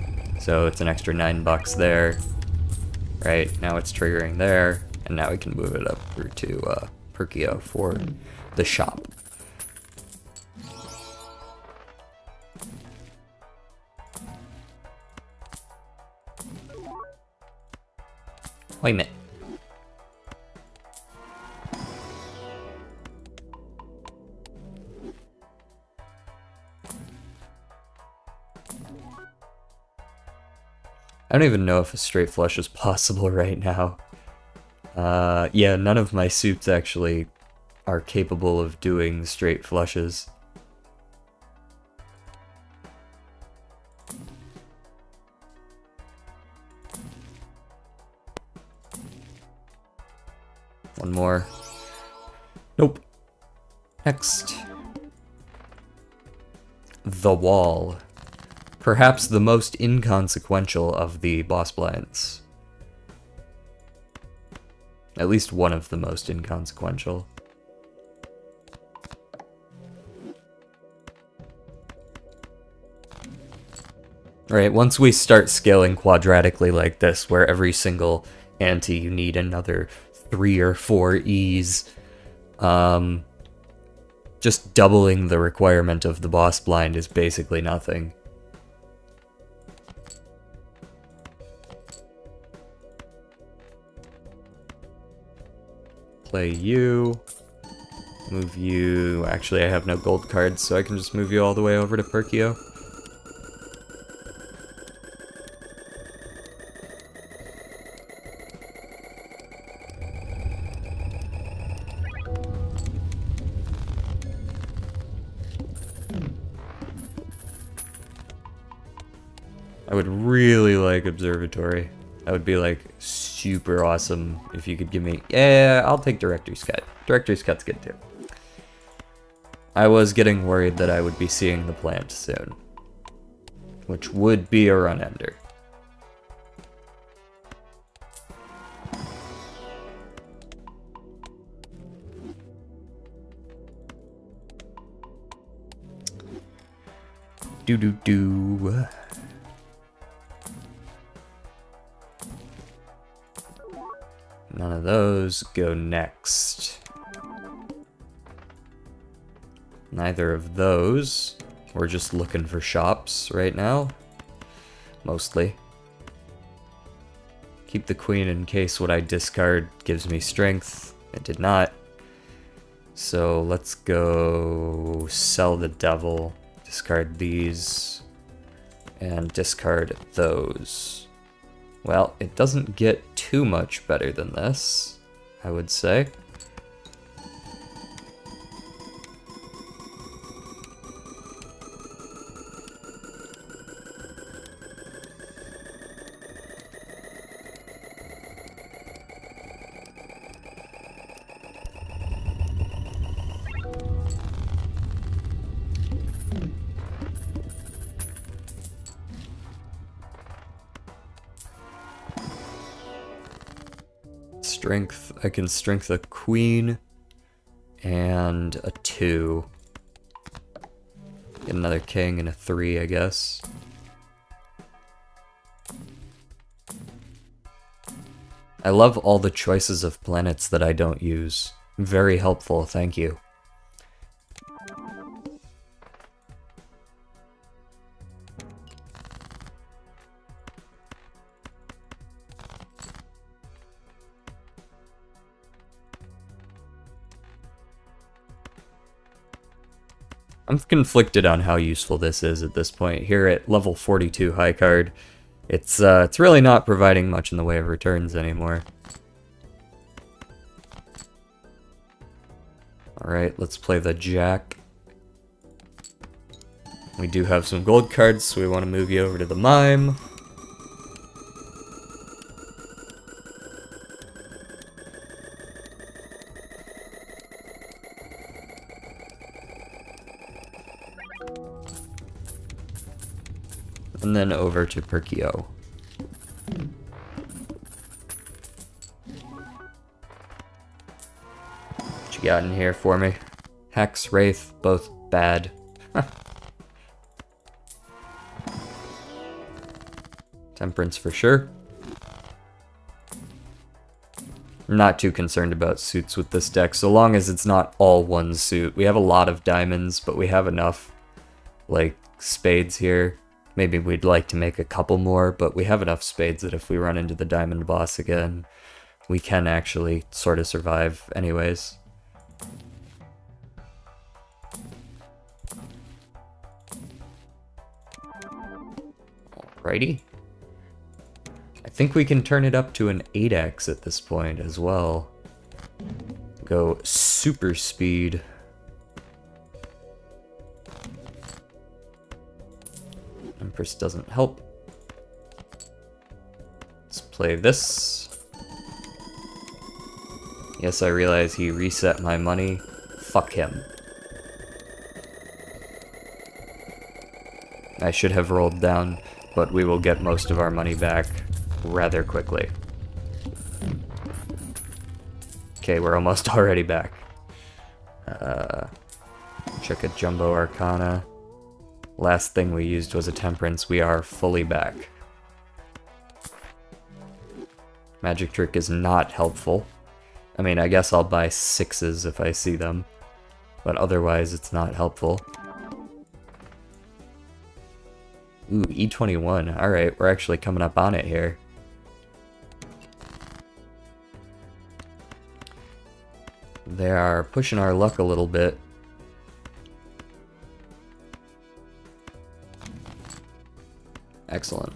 So it's an extra $9 there. Right, now it's triggering there, and now we can move it up through to Perkio for the shop. Wait a minute. I don't even know if a straight flush is possible right now. Yeah, none of my suits actually are capable of doing straight flushes. One more. Nope. Next. The Wall. Perhaps the most inconsequential of the boss blinds. At least one of the most inconsequential. Right, once we start scaling quadratically like this, where every single ante you need another 3 or 4 E's, just doubling the requirement of the boss blind is basically nothing. Play you, move you. Actually, I have no gold cards, so I can just move you all the way over to Perkio. I would really like Observatory. That would be like super awesome if you could give me... Yeah, I'll take Director's Cut. Director's Cut's good too. I was getting worried that I would be seeing the plant soon, which would be a run-ender. Do-do-do. None of those go next. Neither of those. We're just looking for shops right now. Mostly. Keep the queen in case what I discard gives me strength. It did not. So let's go sell the devil. Discard these. And discard those. Well, it doesn't get too much better than this, I would say. Strength, I can strength a queen and a 2. Get another king and a 3, I guess. I love all the choices of planets that I don't use. Very helpful, thank you. I'm conflicted on how useful this is at this point. Here at level 42 high card, it's really not providing much in the way of returns anymore. Alright, let's play the Jack. We do have some gold cards, so we want to move you over to the Mime. And then over to Perkio. What you got in here for me? Hex, Wraith, both bad. Temperance for sure. I'm not too concerned about suits with this deck, so long as it's not all one suit. We have a lot of diamonds, but we have enough, like, spades here. Maybe we'd like to make a couple more, but we have enough spades that if we run into the diamond boss again, we can actually sort of survive anyways. Alrighty. I think we can turn it up to an 8x at this point as well. Go super speed. Empress doesn't help. Let's play this. Yes, I realize he reset my money. Fuck him. I should have rolled down, but we will get most of our money back rather quickly. Okay, we're almost already back. Check a Jumbo Arcana. Last thing we used was a Temperance. We are fully back. Magic Trick is not helpful. I mean, I guess I'll buy 6s if I see them, but otherwise it's not helpful. Ooh, E21. Alright, we're actually coming up on it here. They are pushing our luck a little bit. Excellent.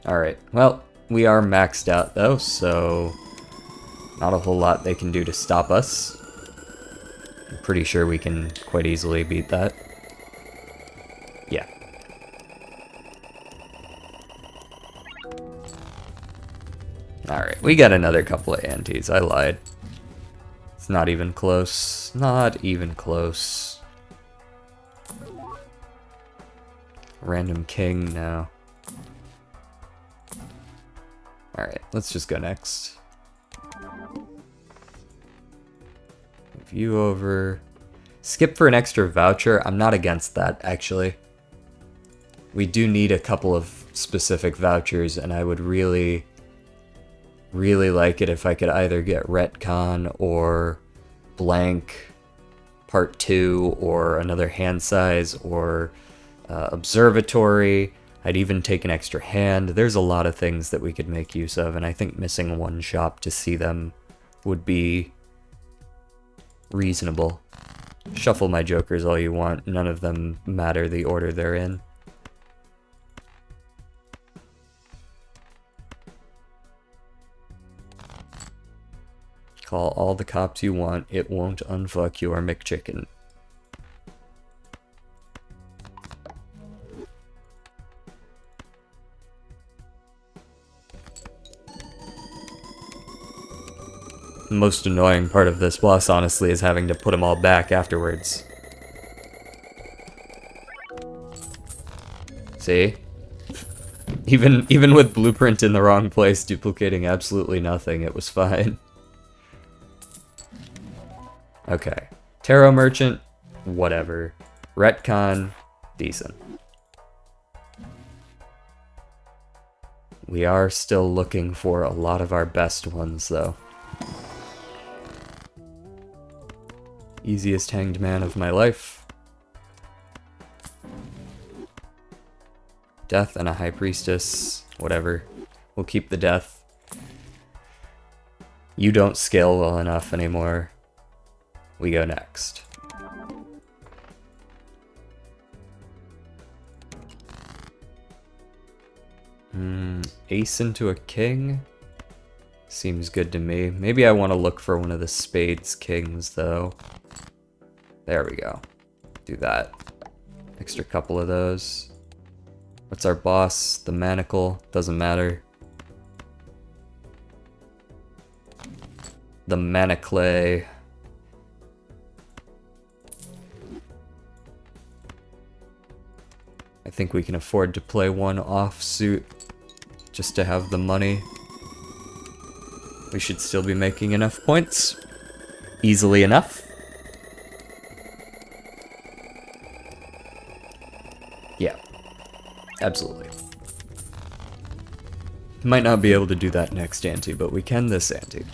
Alright, well, we are maxed out though, so not a whole lot they can do to stop us. I'm pretty sure we can quite easily beat that. Yeah. Alright, we got another couple of antes. I lied. It's not even close. Not even close. Random king now. Alright, let's just go next. Move you over. Skip for an extra voucher. I'm not against that, actually. We do need a couple of specific vouchers, and I would really like it if I could either get Retcon or Blank Part 2 or another hand size or Observatory. I'd even take an extra hand. There's a lot of things that we could make use of, and I think missing one shop to see them would be reasonable. Shuffle my jokers all you want. None of them matter the order they're in. Call all the cops you want. It won't unfuck your McChicken. The most annoying part of this boss, honestly, is having to put them all back afterwards. See? Even with blueprint in the wrong place, duplicating absolutely nothing, it was fine. Okay. Tarot Merchant, whatever. Retcon, decent. We are still looking for a lot of our best ones, though. Easiest hanged man of my life. Death and a High Priestess. Whatever. We'll keep the death. You don't scale well enough anymore. We go next. Ace into a king? Seems good to me. Maybe I want to look for one of the spades kings, though. There we go. Do that. Extra couple of those. What's our boss? The manacle. Doesn't matter. The manacle. I think we can afford to play one offsuit just to have the money. We should still be making enough points. Easily enough. Yeah, absolutely. Might not be able to do that next ante, but we can this ante.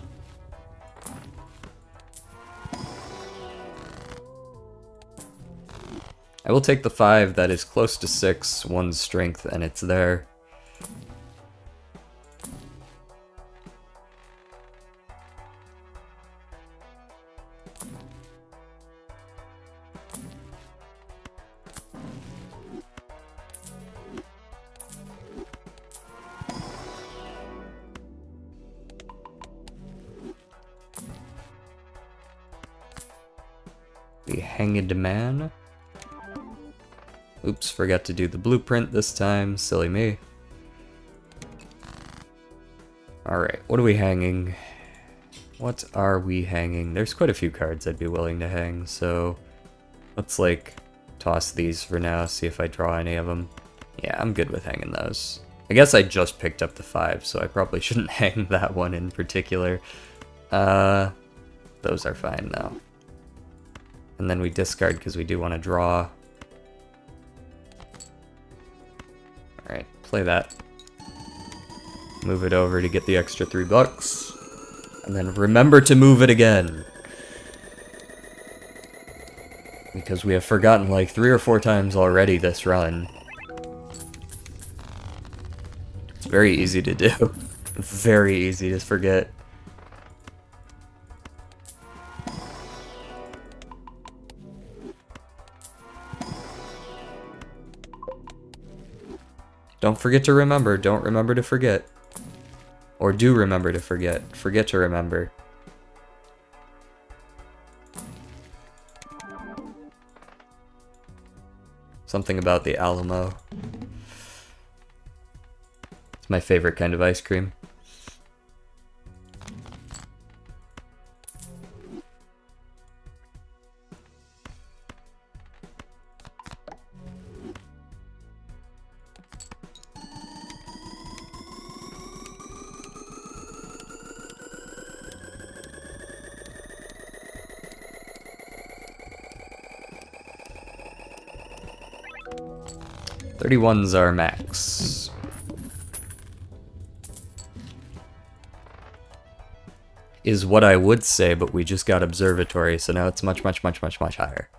I will take the 5 that is close to 6, 1 strength, and it's there. The Hanged Man. Oops, forgot to do the blueprint this time. Silly me. Alright, what are we hanging? What are we hanging? There's quite a few cards I'd be willing to hang, so let's, like, toss these for now, see if I draw any of them. Yeah, I'm good with hanging those. I guess I just picked up the 5, so I probably shouldn't hang that one in particular. Those are fine, though. And then we discard because we do want to draw. Alright, play that. Move it over to get the extra $3. And then remember to move it again. Because we have forgotten like 3 or 4 times already this run. It's very easy to do. Very easy to forget. Don't forget to remember. Don't remember to forget. Or do remember to forget. Forget to remember. Something about the Alamo. It's my favorite kind of ice cream. $31's our max. Is what I would say, but we just got observatory, so now it's much higher.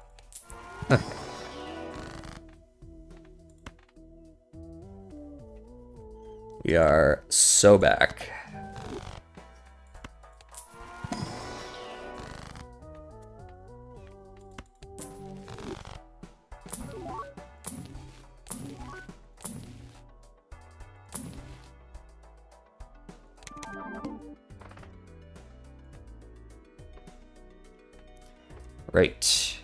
We are so back. Right.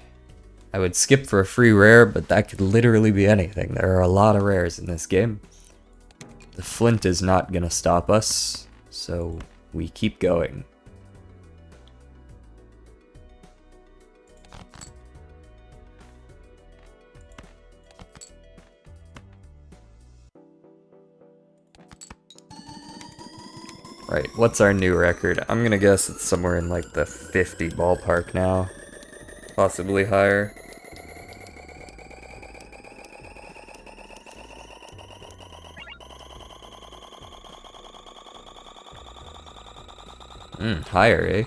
I would skip for a free rare, but that could literally be anything. There are a lot of rares in this game. The flint is not gonna stop us, so we keep going. Right, what's our new record? I'm gonna guess it's somewhere in like the 50 ballpark now. Possibly higher. Higher, eh?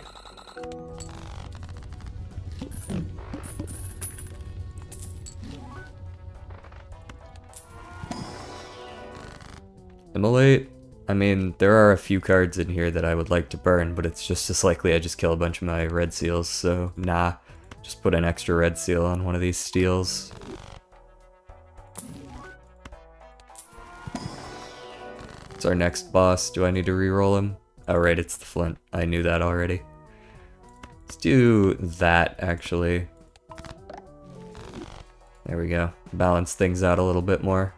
Immolate? I mean, there are a few cards in here that I would like to burn, but it's just as likely I just kill a bunch of my red seals, so nah. Just put an extra red seal on one of these steels. It's our next boss. Do I need to reroll him? Oh right, it's the flint. I knew that already. Let's do that, actually. There we go. Balance things out a little bit more.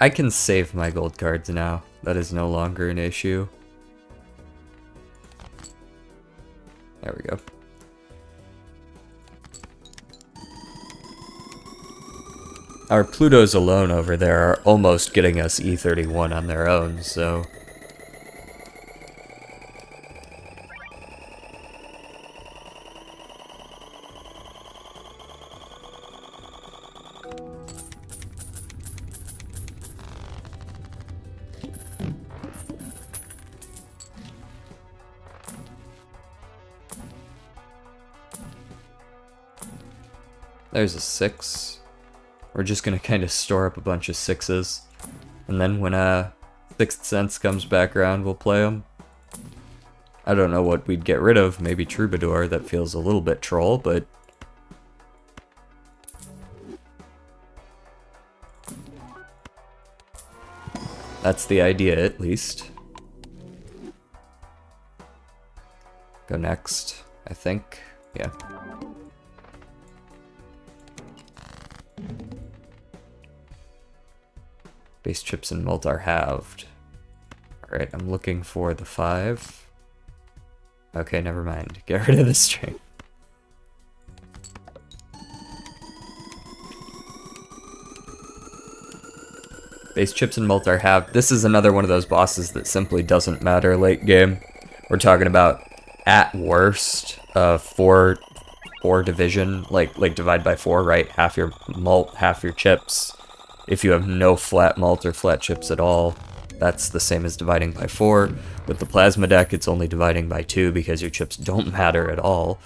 I can save my gold cards now. That is no longer an issue. There we go. our Plutos alone over there are almost getting us E31 on their own, so... There's a 6. We're just gonna kind of store up a bunch of 6s. And then when Sixth Sense comes back around, we'll play them. I don't know what we'd get rid of. Maybe Troubadour, that feels a little bit troll, but... that's the idea, at least. Go next, I think. Yeah. Base chips and malt are halved. Alright, I'm looking for the 5. Okay, never mind. Get rid of the string. Base chips and malt are halved. This is another one of those bosses that simply doesn't matter late game. We're talking about, at worst, 4 division, like divide by 4, right? Half your malt, half your chips. If you have no flat malt or flat chips at all, that's the same as dividing by 4. With the plasma deck, it's only dividing by 2 because your chips don't matter at all.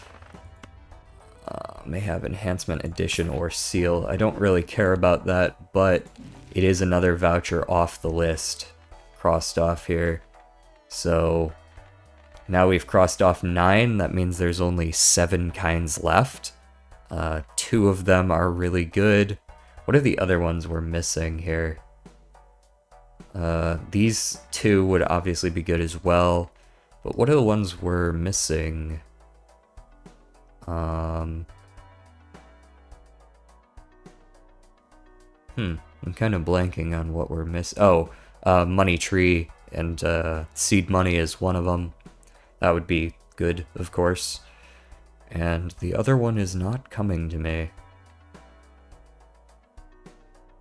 May have enhancement, addition, or seal. I don't really care about that, but it is another voucher off the list, crossed off here. So now we've crossed off 9. That means there's only 7 kinds left. 2 of them are really good. What are the other ones we're missing here? These 2 would obviously be good as well. But what are the ones we're missing? I'm kind of blanking on what we're missing. Oh, Money Tree and Seed Money is one of them. That would be good, of course. And the other one is not coming to me.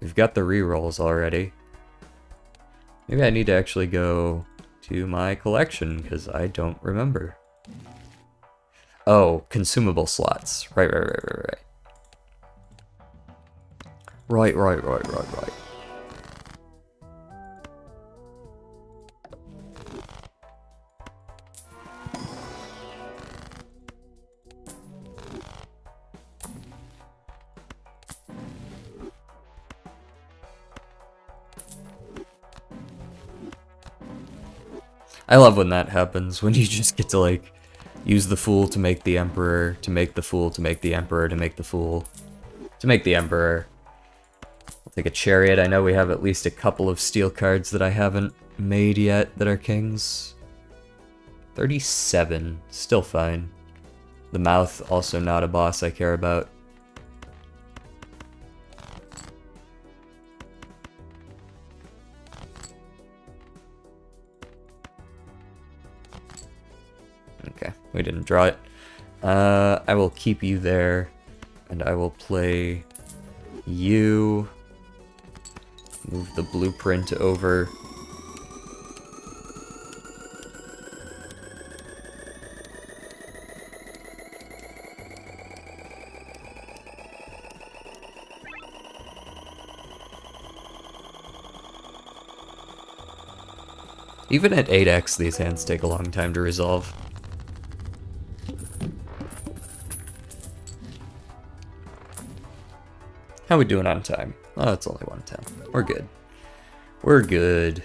We've got the rerolls already. Maybe I need to actually go to my collection, because I don't remember. Oh, consumable slots. Right. Right. I love when that happens, when you just get to, like, use the Fool to make the Emperor, to make the Fool, to make the Emperor, to make the Fool, to make the Emperor. I'll take a Chariot. I know we have at least a couple of steel cards that I haven't made yet that are kings. 37, still fine. The Mouth, also not a boss I care about. Okay, we didn't draw it. I will keep you there, and I will play you. Move the blueprint over. Even at 8x, these hands take a long time to resolve. How we doing on time? Oh, it's only 1:10. We're good. We're good.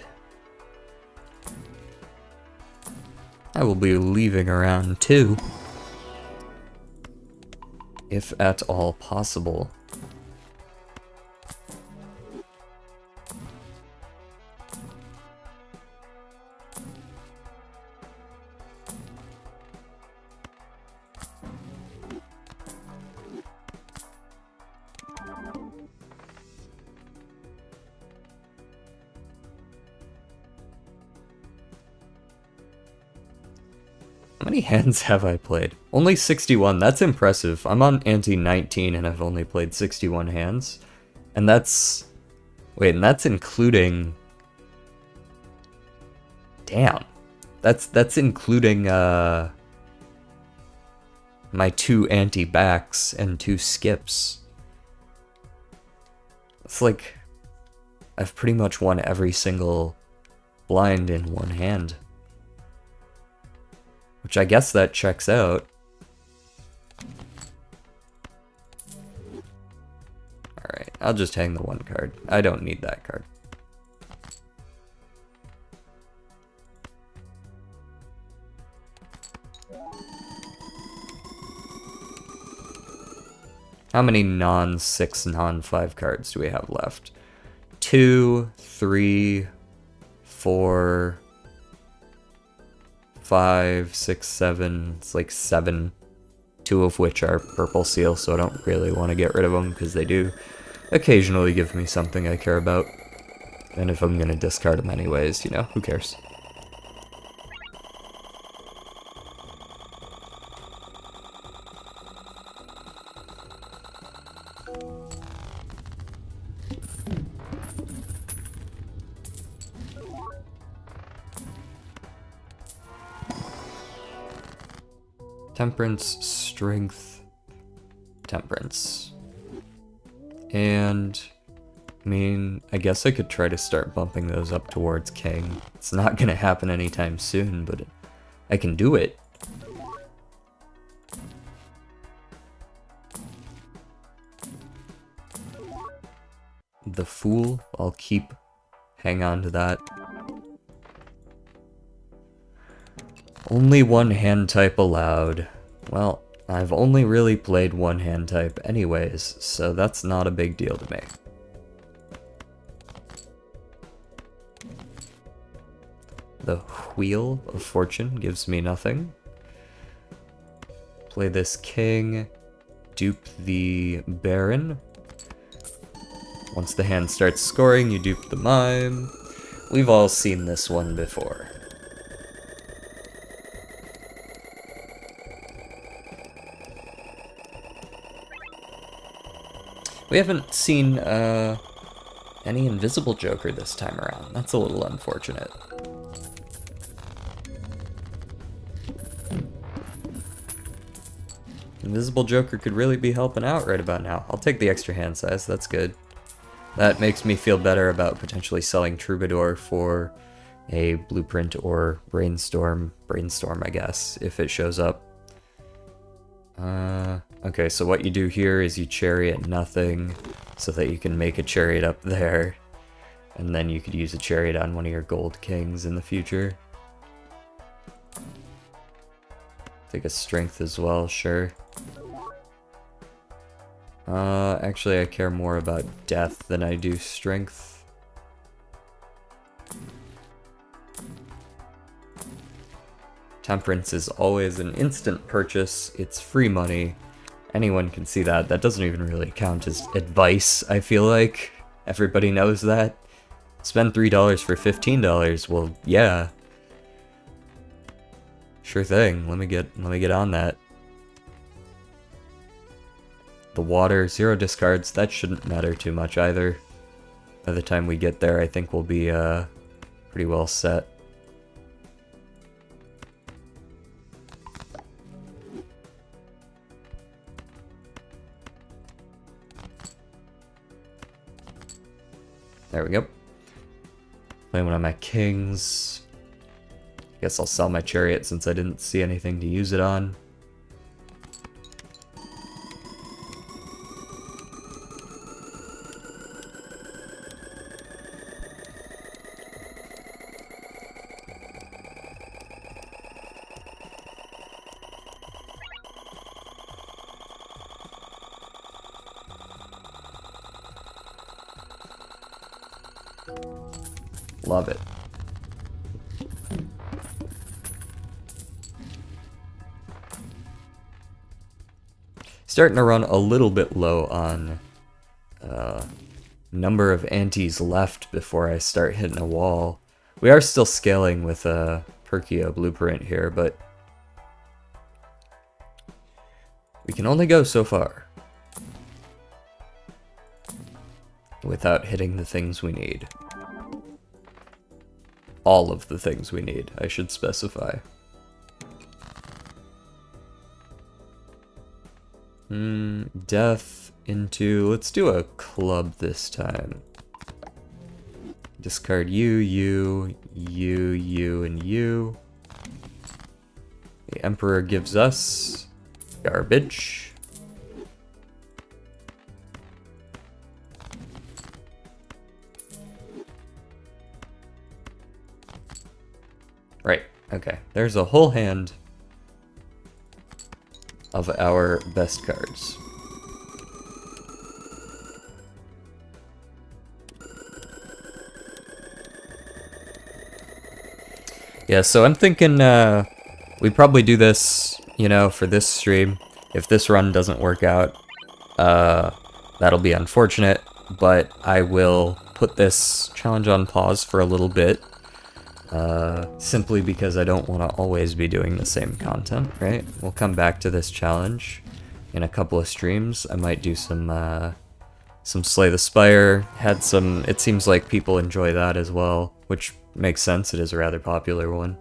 I will be leaving around 2. If at all possible. How many hands have I played? Only 61, that's impressive. I'm on ante 19 and I've only played 61 hands. And that's... Wait, and that's including... Damn. That's including, my 2 anti-backs and 2 skips. It's like... I've pretty much won every single blind in one hand. Which I guess that checks out. Alright, I'll just hang the 1 card. I don't need that card. How many non-6, non-5 cards do we have left? 2, 3, 4, 5, 6, 7. It's like 7. 2 of which are purple seal, so I don't really want to get rid of them because they do occasionally give me something I care about. And if I'm gonna discard them anyways, you know, who cares? Temperance, strength, temperance. And, I mean, I guess I could try to start bumping those up towards king. It's not gonna happen anytime soon, but I can do it. The Fool, I'll hang on to that. Only 1 hand type allowed. Well, I've only really played 1 hand type anyways, so that's not a big deal to me. The Wheel of Fortune gives me nothing. Play this king, dupe the Baron. Once the hand starts scoring, you dupe the Mime. We've all seen this one before. We haven't seen any Invisible Joker this time around. That's a little unfortunate. Invisible Joker could really be helping out right about now. I'll take the extra hand size, that's good. That makes me feel better about potentially selling Troubadour for a Blueprint or Brainstorm, I guess, if it shows up. Okay, so what you do here is you chariot nothing so that you can make a chariot up there, and then you could use a chariot on one of your gold kings in the future. Take a strength as well, sure. Actually I care more about death than I do strength. Temperance is always an instant purchase, it's free money. Anyone can see that. That doesn't even really count as advice, I feel like. Everybody knows that. Spend $3 for $15, well, yeah. Sure thing, let me get on that. The water, 0 discards, that shouldn't matter too much either. By the time we get there, I think we'll be, pretty well set. There we go. Play one of my kings. Guess I'll sell my chariot since I didn't see anything to use it on. Love it. Starting to run a little bit low on number of antis left before I start hitting a wall. We are still scaling with a Perkio blueprint here, but we can only go so far. without hitting the things we need. All of the things we need, I should specify. Death into... let's do a club this time. Discard you, you, and you. The Emperor gives us garbage. Right, okay. There's a whole hand of our best cards. Yeah, so I'm thinking we probably do this, you know, for this stream. If this run doesn't work out, that'll be unfortunate, but I will put this challenge on pause for a little bit, simply because I don't want to always be doing the same content, right? We'll come back to this challenge in a couple of streams. I might do some Slay the Spire. Had some, it seems like people enjoy that as well, which makes sense, it is a rather popular one.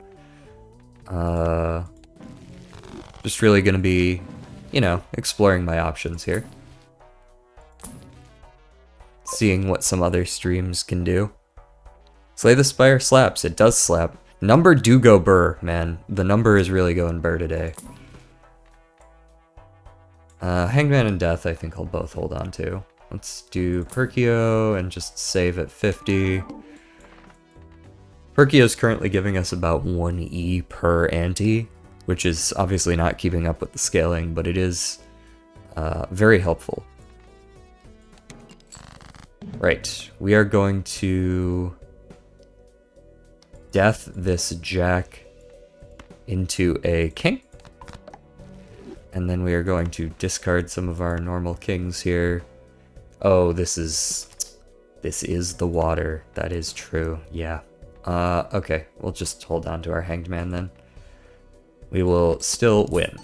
Just really gonna be, you know, exploring my options here. Seeing what some other streams can do. Slay the Spire slaps, it does slap. Number do go burr, man. The number is really going burr today. Hangman and Death I think I'll both hold on to. Let's do Perkio and just save at 50. Perkio is currently giving us about 1E per ante, which is obviously not keeping up with the scaling, but it is very helpful. Right, we are going to Death this Jack into a king. And then we are going to discard some of our normal kings here. Oh, this is the water. That is true, yeah. Okay, we'll just hold on to our Hanged Man then. We will still win.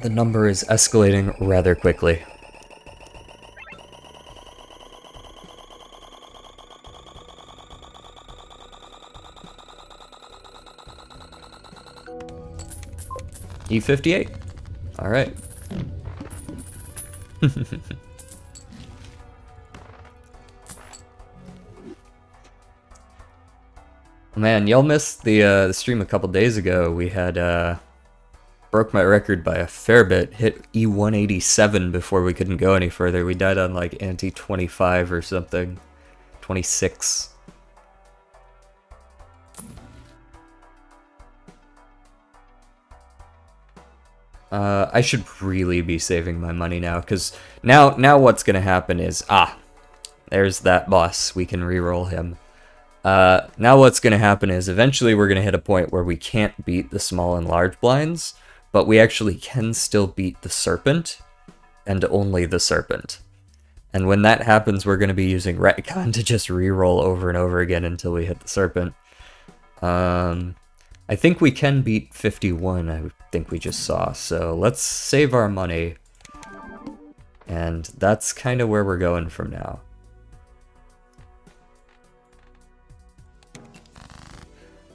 The number is escalating rather quickly. E58. All right. Man, y'all missed the stream a couple days ago. We had broke my record by a fair bit. Hit E187 before we couldn't go any further. We died on like ante 25 or something, 26. I should really be saving my money now, because now what's gonna happen is, there's that boss, we can reroll him. Now what's gonna happen is, eventually we're gonna hit a point where we can't beat the small and large blinds, but we actually can still beat the serpent, and only the serpent. And when that happens, we're gonna be using retcon to just reroll over and over again until we hit the serpent. I think we can beat 51, I think we just saw, so let's save our money. And that's kind of where we're going from now.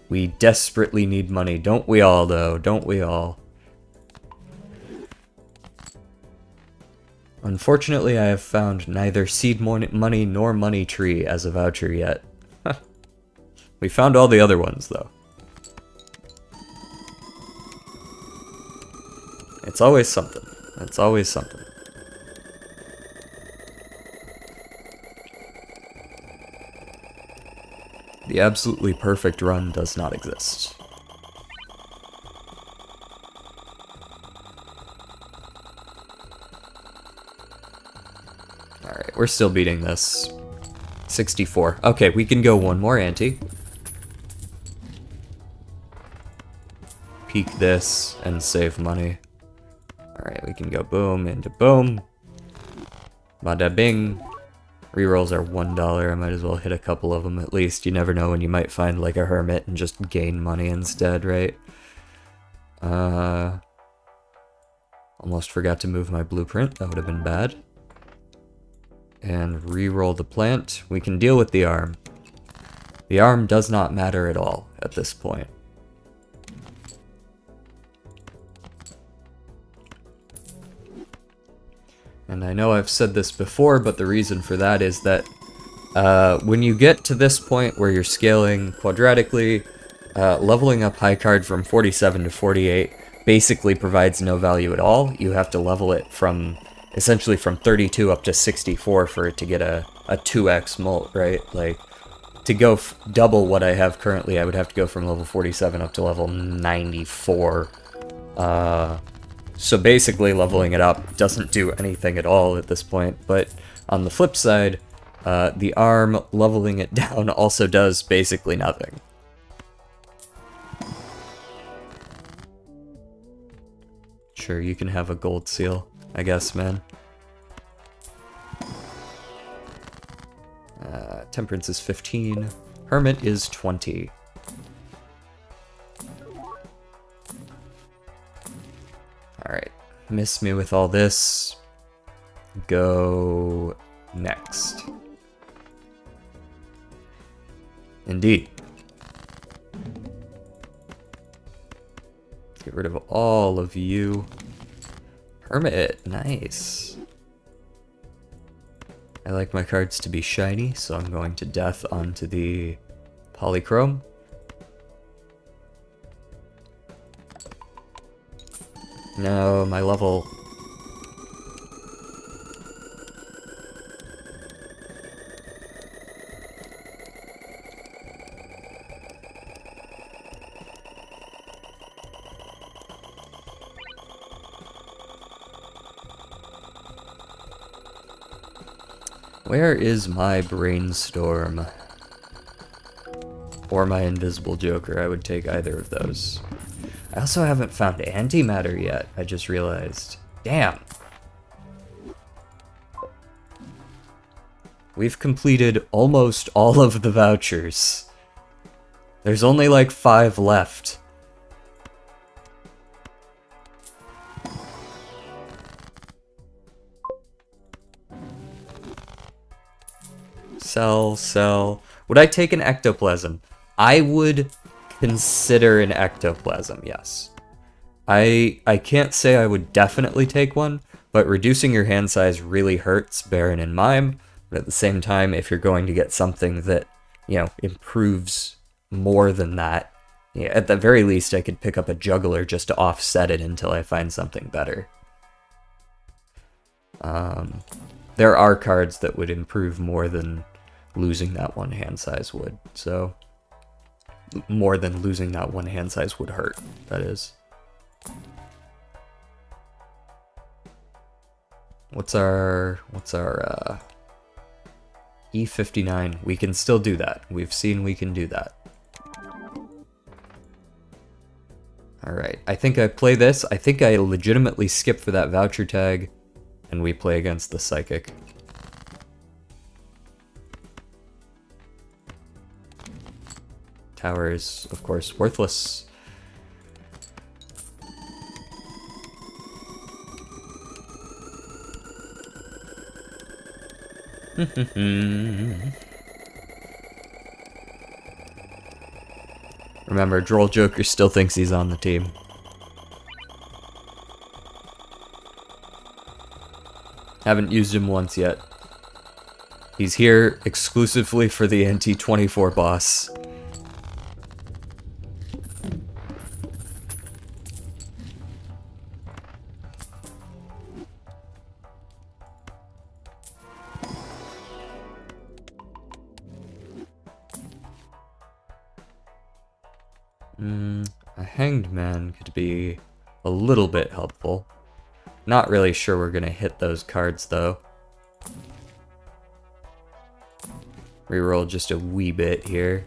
We desperately need money, don't we all though, don't we all? Unfortunately, I have found neither seed money nor money tree as a voucher yet. We found all the other ones though. It's always something. It's always something. The absolutely perfect run does not exist. Alright, we're still beating this. 64. Okay, we can go one more ante. Peek this and save money. Alright, we can go boom into boom. Bada bing. Rerolls are $1. I might as well hit a couple of them at least. You never know when you might find like a hermit and just gain money instead, right? Almost forgot to move my blueprint. That would have been bad. And re-roll the plant. We can deal with the arm. The arm does not matter at all at this point. And I know I've said this before, but the reason for that is that when you get to this point where you're scaling quadratically, leveling up high card from 47 to 48 basically provides no value at all. You have to level it from, essentially from 32 up to 64 for it to get a 2x molt, right? Like, to go double what I have currently, I would have to go from level 47 up to level 94. So basically leveling it up doesn't do anything at all at this point, but on the flip side, the arm leveling it down also does basically nothing. Sure, you can have a gold seal, I guess, man. Temperance is 15. Hermit is 20. Alright, miss me with all this. Go next. Indeed. Let's get rid of all of you. Hermit, nice. I like my cards to be shiny, so I'm going to death onto the polychrome. No, my level... Where is my brainstorm? Or my invisible joker? I would take either of those. I also haven't found antimatter yet, I just realized. Damn! We've completed almost all of the vouchers. There's only like 5 left. Sell. Would I take an ectoplasm? I would consider an ectoplasm, yes. I can't say I would definitely take one, but reducing your hand size really hurts Baron and Mime. But at the same time, if you're going to get something that, you know, improves more than that, yeah, at the very least I could pick up a juggler just to offset it until I find something better. There are cards that would improve more than losing that one hand size would, so more than losing that one hand size would hurt, that is. What's our E59? We can still do that. We've seen we can do that. Alright, I think I play this. I think I legitimately skip for that voucher tag, and we play against the Psychic. Tower is, of course, worthless. Remember, Droll Joker still thinks he's on the team. Haven't used him once yet. He's here exclusively for the NT24 boss. A hanged man could be a little bit helpful. Not really sure we're gonna hit those cards though. Reroll just a wee bit here.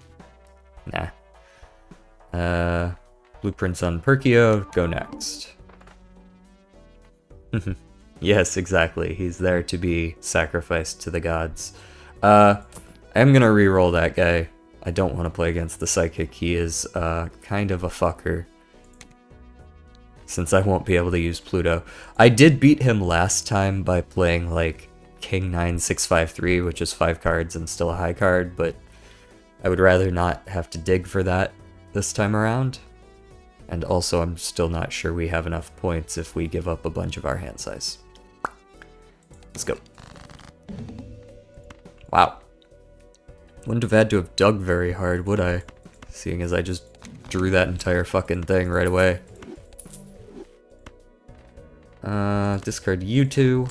Nah. Blueprints on Perkio, go next. Yes, exactly. He's there to be sacrificed to the gods. I'm gonna reroll that guy. I don't want to play against the Psychic. He is kind of a fucker. since I won't be able to use Pluto. I did beat him last time by playing like King 9653, which is 5 cards and still a high card, but I would rather not have to dig for that this time around. And also, I'm still not sure we have enough points if we give up a bunch of our hand size. Let's go. Wow. Wouldn't have had to have dug very hard, would I? Seeing as I just drew that entire fucking thing right away. Discard you two.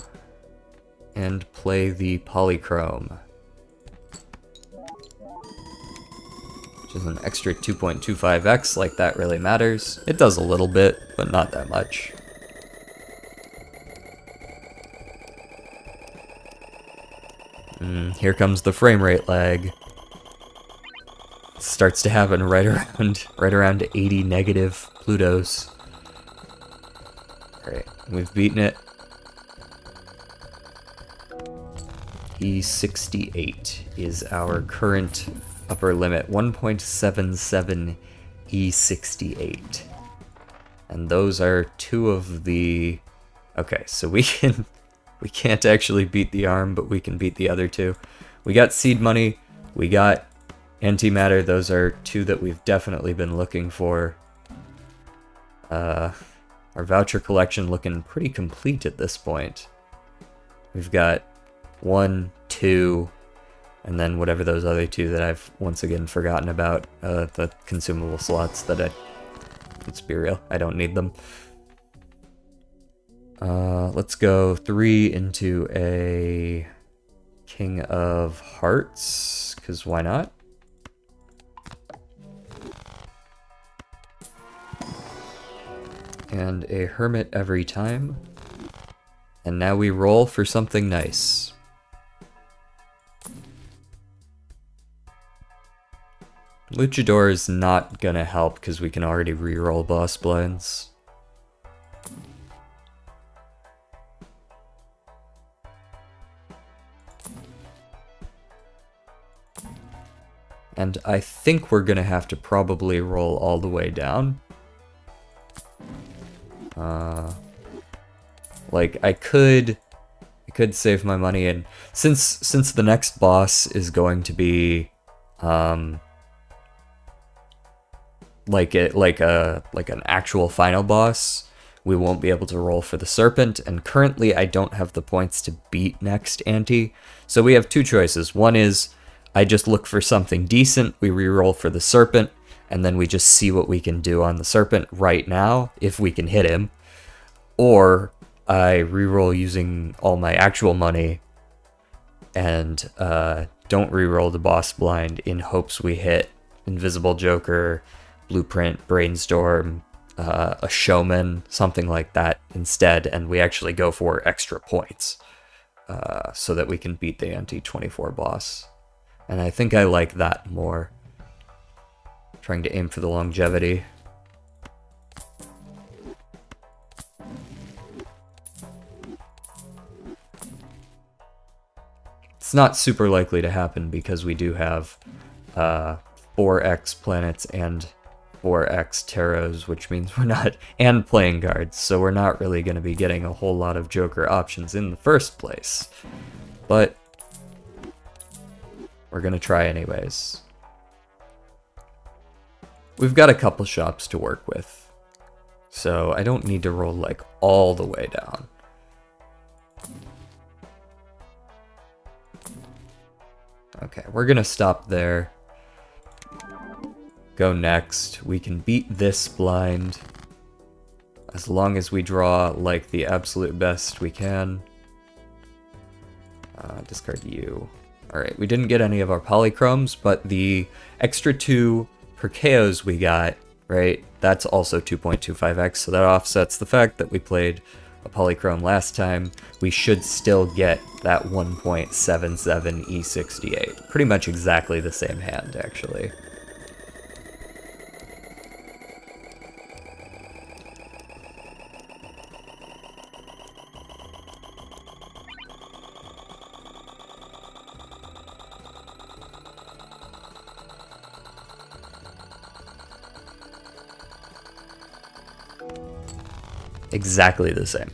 And play the Polychrome. Which is an extra 2.25x, like that really matters. It does a little bit, but not that much. Here comes the frame rate lag. It starts to happen right around 80 negative Plutos. Alright, we've beaten it. E68 is our current upper limit, 1.77 E68. And those are two of the... Okay, so we can't actually beat the arm, but we can beat the other two. We got seed money, we got antimatter. Those are two that we've definitely been looking for. Our voucher collection looking pretty complete at this point. We've got 1, 2, and then whatever those other two that I've once again forgotten about, the consumable slots that let's be real, I don't need them. Let's go 3 into a King of Hearts, because why not? And a Hermit every time. And now we roll for something nice. Luchador is not gonna help because we can already reroll boss blinds. And I think we're gonna have to probably roll all the way down. Like I could save my money, and since the next boss is going to be like an actual final boss, we won't be able to roll for the serpent, and currently I don't have the points to beat next ante. So we have two choices. One is I just look for something decent, we reroll for the serpent, and then we just see what we can do on the serpent right now, if we can hit him. Or I reroll using all my actual money and don't reroll the boss blind in hopes we hit Invisible Joker, Blueprint, Brainstorm, a Showman, something like that instead, and we actually go for extra points so that we can beat the anti-24 boss. And I think I like that more. Trying to aim for the longevity. It's not super likely to happen because we do have 4x planets and 4x tarots, which means we're not, and playing cards, so we're not really going to be getting a whole lot of Joker options in the first place. But we're going to try anyways. We've got a couple shops to work with, so I don't need to roll like all the way down. Okay, we're gonna stop there. Go next. We can beat this blind as long as we draw like the absolute best we can. Discard you. Alright, we didn't get any of our polychromes, but the extra 2 Perkeos we got, right, that's also 2.25x, so that offsets the fact that we played a polychrome last time. We should still get that 1.77 E68. Pretty much exactly the same hand, actually. Exactly the same.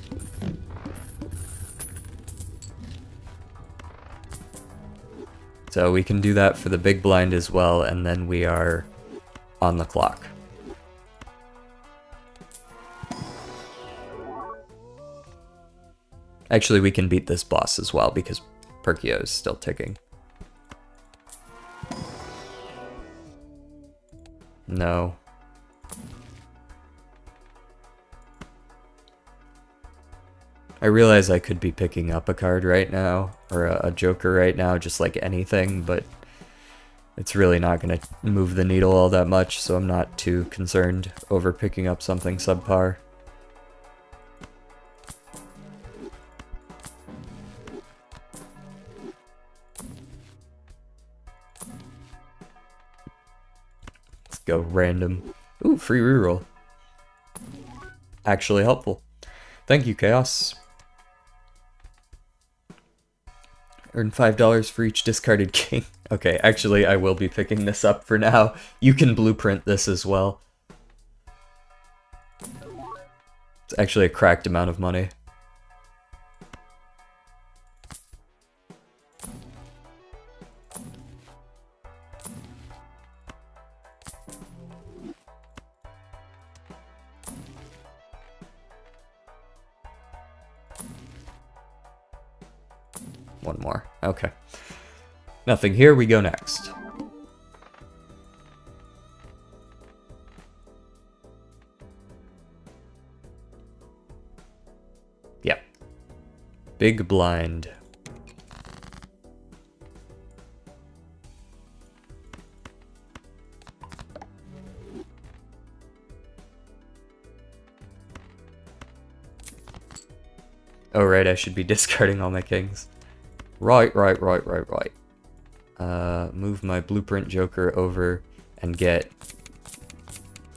So we can do that for the big blind as well, and then we are on the clock. Actually, we can beat this boss as well, because Perkio is still ticking. No. I realize I could be picking up a card right now, or a joker right now, just like anything, but it's really not going to move the needle all that much, so I'm not too concerned over picking up something subpar. Let's go random. Ooh, free reroll. Actually helpful. Thank you, Chaos. Earn $5 for each discarded king. Okay, actually, I will be picking this up for now. You can blueprint this as well. It's actually a cracked amount of money. One more. Okay. Nothing here, we go next. Yep. Big blind. Oh right, I should be discarding all my kings. Right. Move my blueprint joker over and get,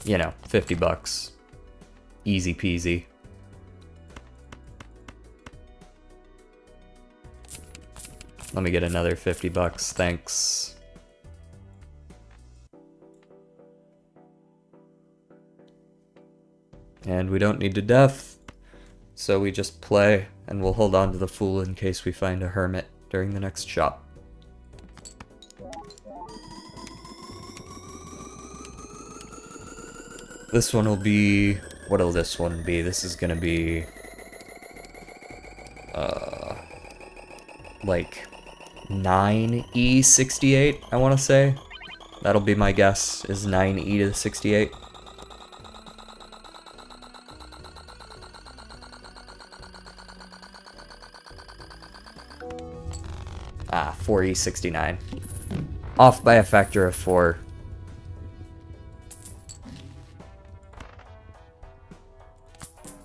you know, $50. Easy peasy. Let me get another $50, thanks. And we don't need to death, so we just play, and we'll hold on to the Fool in case we find a Hermit during the next shop. This one will be... what'll this one be? This is gonna be... like 9E68, I want to say. That'll be my guess, is 9E to the 68. Ah, 4E69. Off by a factor of 4.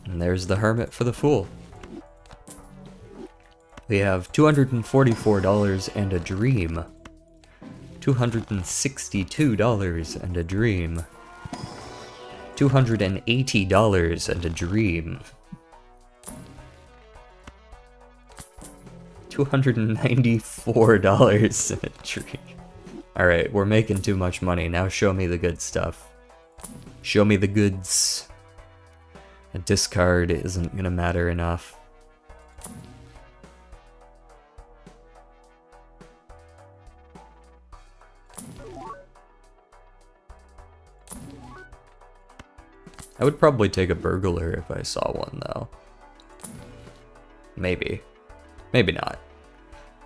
And there's the Hermit for the Fool. We have $244 and a dream. $262 and a dream. $280 and a dream. $294 and a dream. Alright, we're making too much money. Now show me the good stuff. Show me the goods. A discard isn't gonna matter enough. I would probably take a burglar if I saw one, though. Maybe. Maybe not.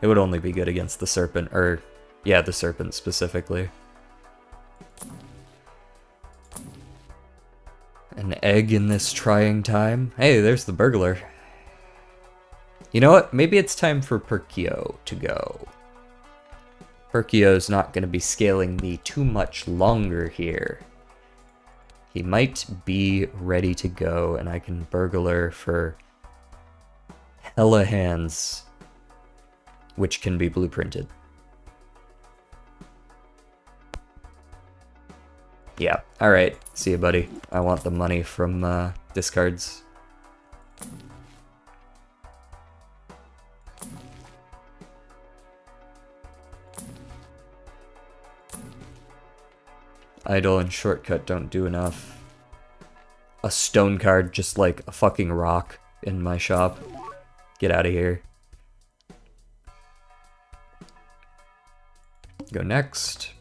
It would only be good against the serpent, or... yeah, the serpent specifically. An egg in this trying time? Hey, there's the burglar. You know what? Maybe it's time for Perkio to go. Perkio's not going to be scaling me too much longer here. He might be ready to go, and I can burglar for hella hands, which can be blueprinted. Yeah, alright. See you, buddy. I want the money from discards. Idle and shortcut don't do enough. a stone card just like a fucking rock in my shop. Get out of here. Go next.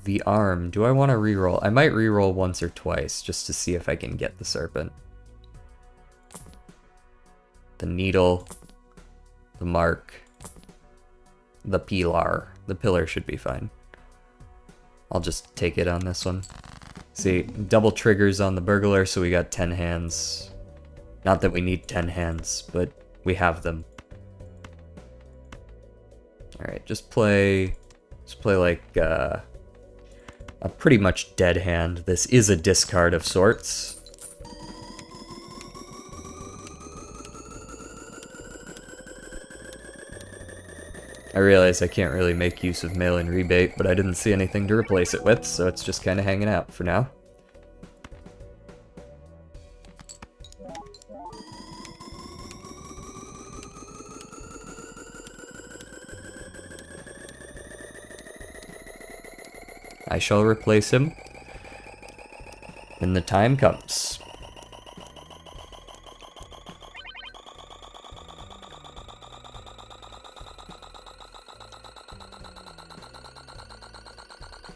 The arm. Do I want to reroll? I might reroll once or twice just to see if I can get the serpent. The needle. The mark. The pilar. The pillar should be fine. I'll just take it on this one. See, double triggers on the burglar, so we got 10 hands. Not that we need 10 hands, but we have them. Alright, just play like a pretty much dead hand. This is a discard of sorts. I realize I can't really make use of mail-in rebate, but I didn't see anything to replace it with, so it's just kind of hanging out for now. I shall replace him when the time comes.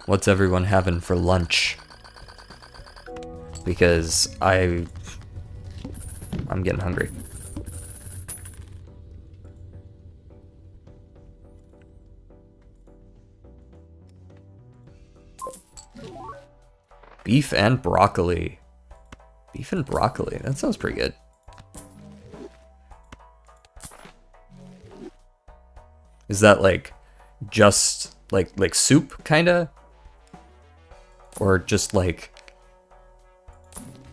What's everyone having for lunch? Because I'm getting hungry. Beef and broccoli. Beef and broccoli. That sounds pretty good. Is that like just like soup kinda? Or just like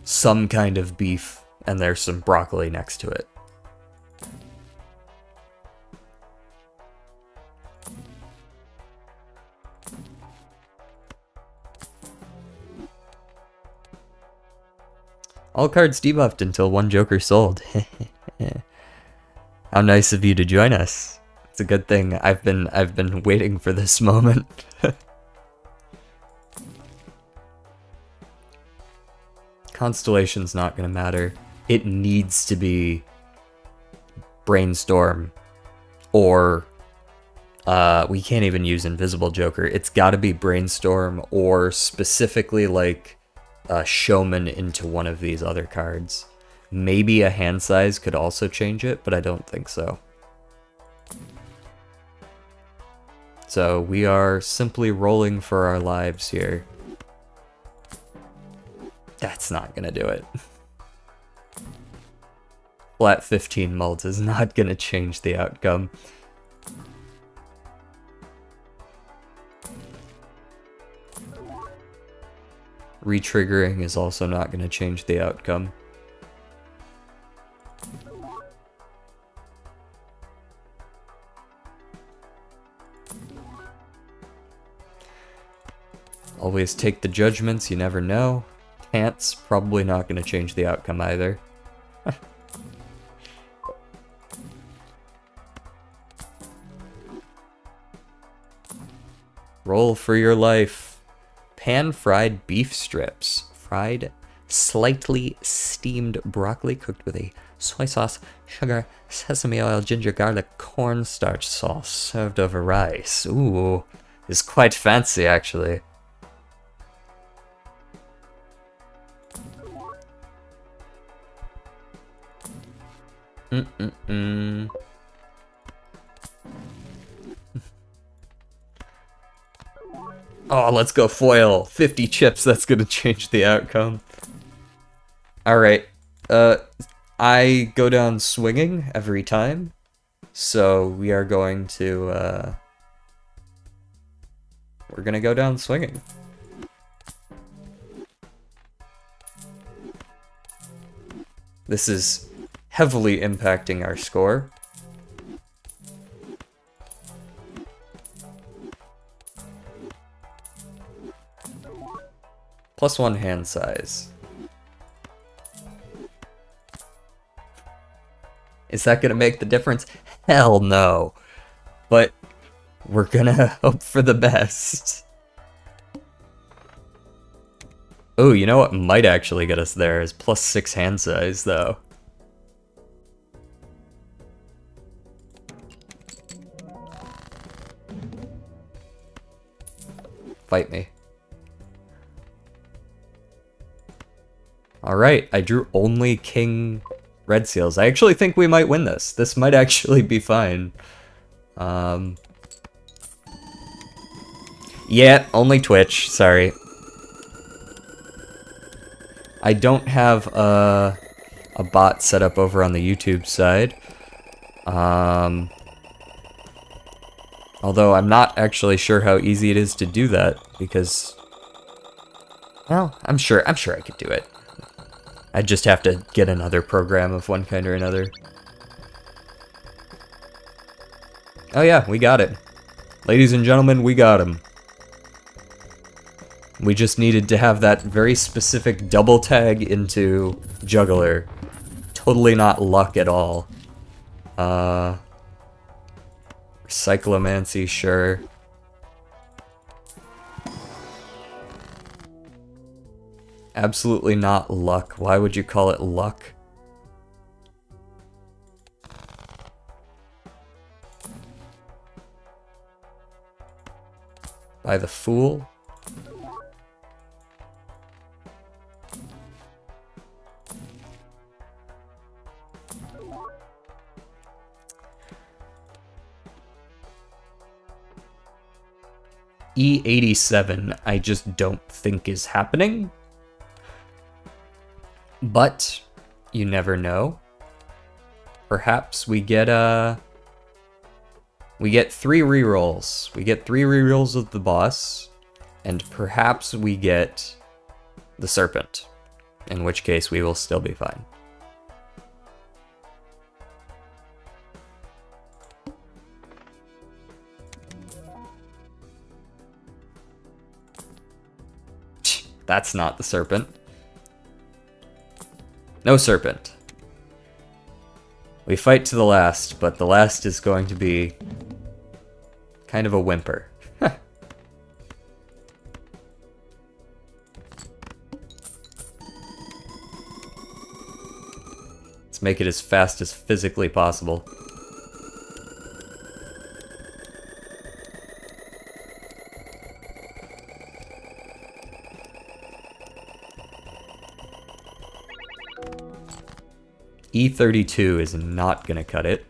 some kind of beef and there's some broccoli next to it? All cards debuffed until one Joker sold. How nice of you to join us. It's a good thing. I've been waiting for this moment. Constellation's not gonna matter. It needs to be Brainstorm, or we can't even use Invisible Joker. It's gotta be Brainstorm, or specifically like Showman into one of these other cards. Maybe a hand size could also change it, but I don't think so. So we are simply rolling for our lives here. That's not gonna do it. Flat 15 mults is not gonna change the outcome. Retriggering is also not gonna change the outcome. Always take the judgments, you never know. Pants, probably not going to change the outcome either. Roll for your life. Pan-fried beef strips. Fried, slightly steamed broccoli cooked with a soy sauce, sugar, sesame oil, ginger, garlic, cornstarch sauce served over rice. Ooh, it's quite fancy actually. Oh, let's go foil. 50 chips, that's gonna change the outcome. Alright, I go down swinging every time, so we are going to, we're gonna go down swinging. This is heavily impacting our score. +1 hand size. Is that gonna make the difference? Hell no. But we're gonna hope for the best. Oh, you know what might actually get us there is +6 hand size, though. Fight me. Alright, I drew only king red seals. I actually think we might win this. This might actually be fine. Yeah, only Twitch, sorry. I don't have a bot set up over on the YouTube side. Although I'm not actually sure how easy it is to do that, because... Well, I'm sure I could do it. I'd just have to get another program of one kind or another. Oh yeah, we got it. Ladies and gentlemen, we got him. We just needed to have that very specific double tag into Juggler. Totally not luck at all. Cyclomancy, sure. Absolutely not luck. Why would you call it luck? By the Fool? E87, I just don't think is happening. But you never know. Perhaps we get 3 rerolls. We get 3 rerolls of the boss, and perhaps we get the serpent, in which case we will still be fine. That's not the serpent. No serpent. We fight to the last, but the last is going to be kind of a whimper. Let's make it as fast as physically possible. E32 is not gonna cut it.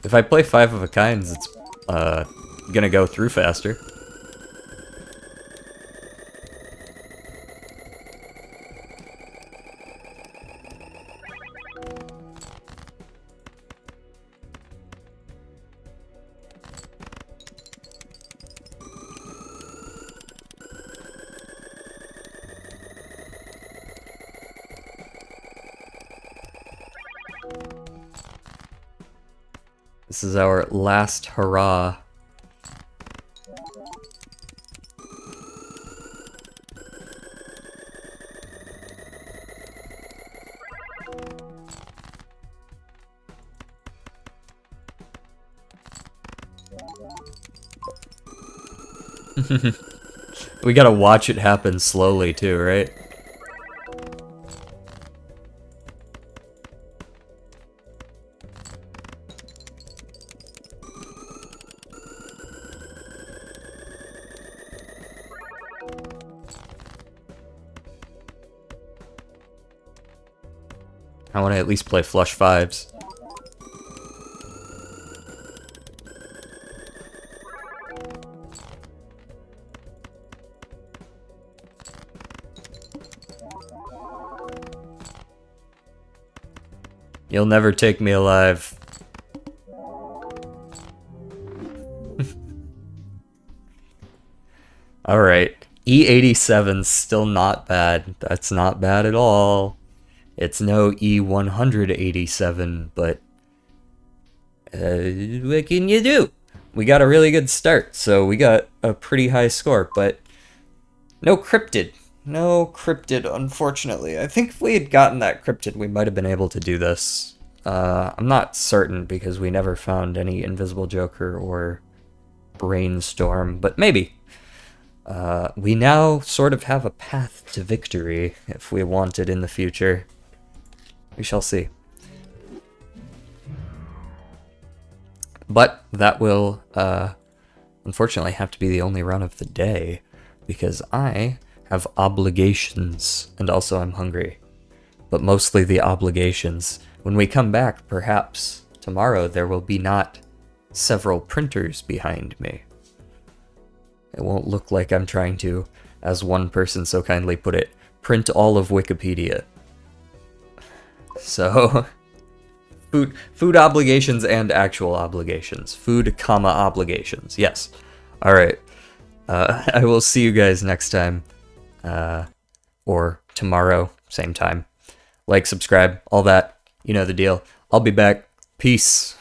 If I play 5 of a kinds, it's gonna go through faster. This is our last hurrah. We gotta watch it happen slowly too, right? I want to at least play flush 5s. You'll never take me alive. Alright. E87's still not bad. That's not bad at all. It's no E187, but what can you do? We got a really good start, so we got a pretty high score, but no cryptid. No cryptid, unfortunately. I think if we had gotten that cryptid, we might have been able to do this. I'm not certain because we never found any Invisible Joker or Brainstorm, but maybe. We now sort of have a path to victory if we want it in the future. We shall see. But that will, unfortunately have to be the only run of the day, because I have obligations, and also I'm hungry. But mostly the obligations. When we come back, perhaps tomorrow, there will be not several printers behind me. It won't look like I'm trying to, as one person so kindly put it, print all of Wikipedia. So, food obligations and actual obligations. Food, comma, obligations. Yes. Alright. I will see you guys next time. Or tomorrow, same time. Like, subscribe, all that. You know the deal. I'll be back. Peace.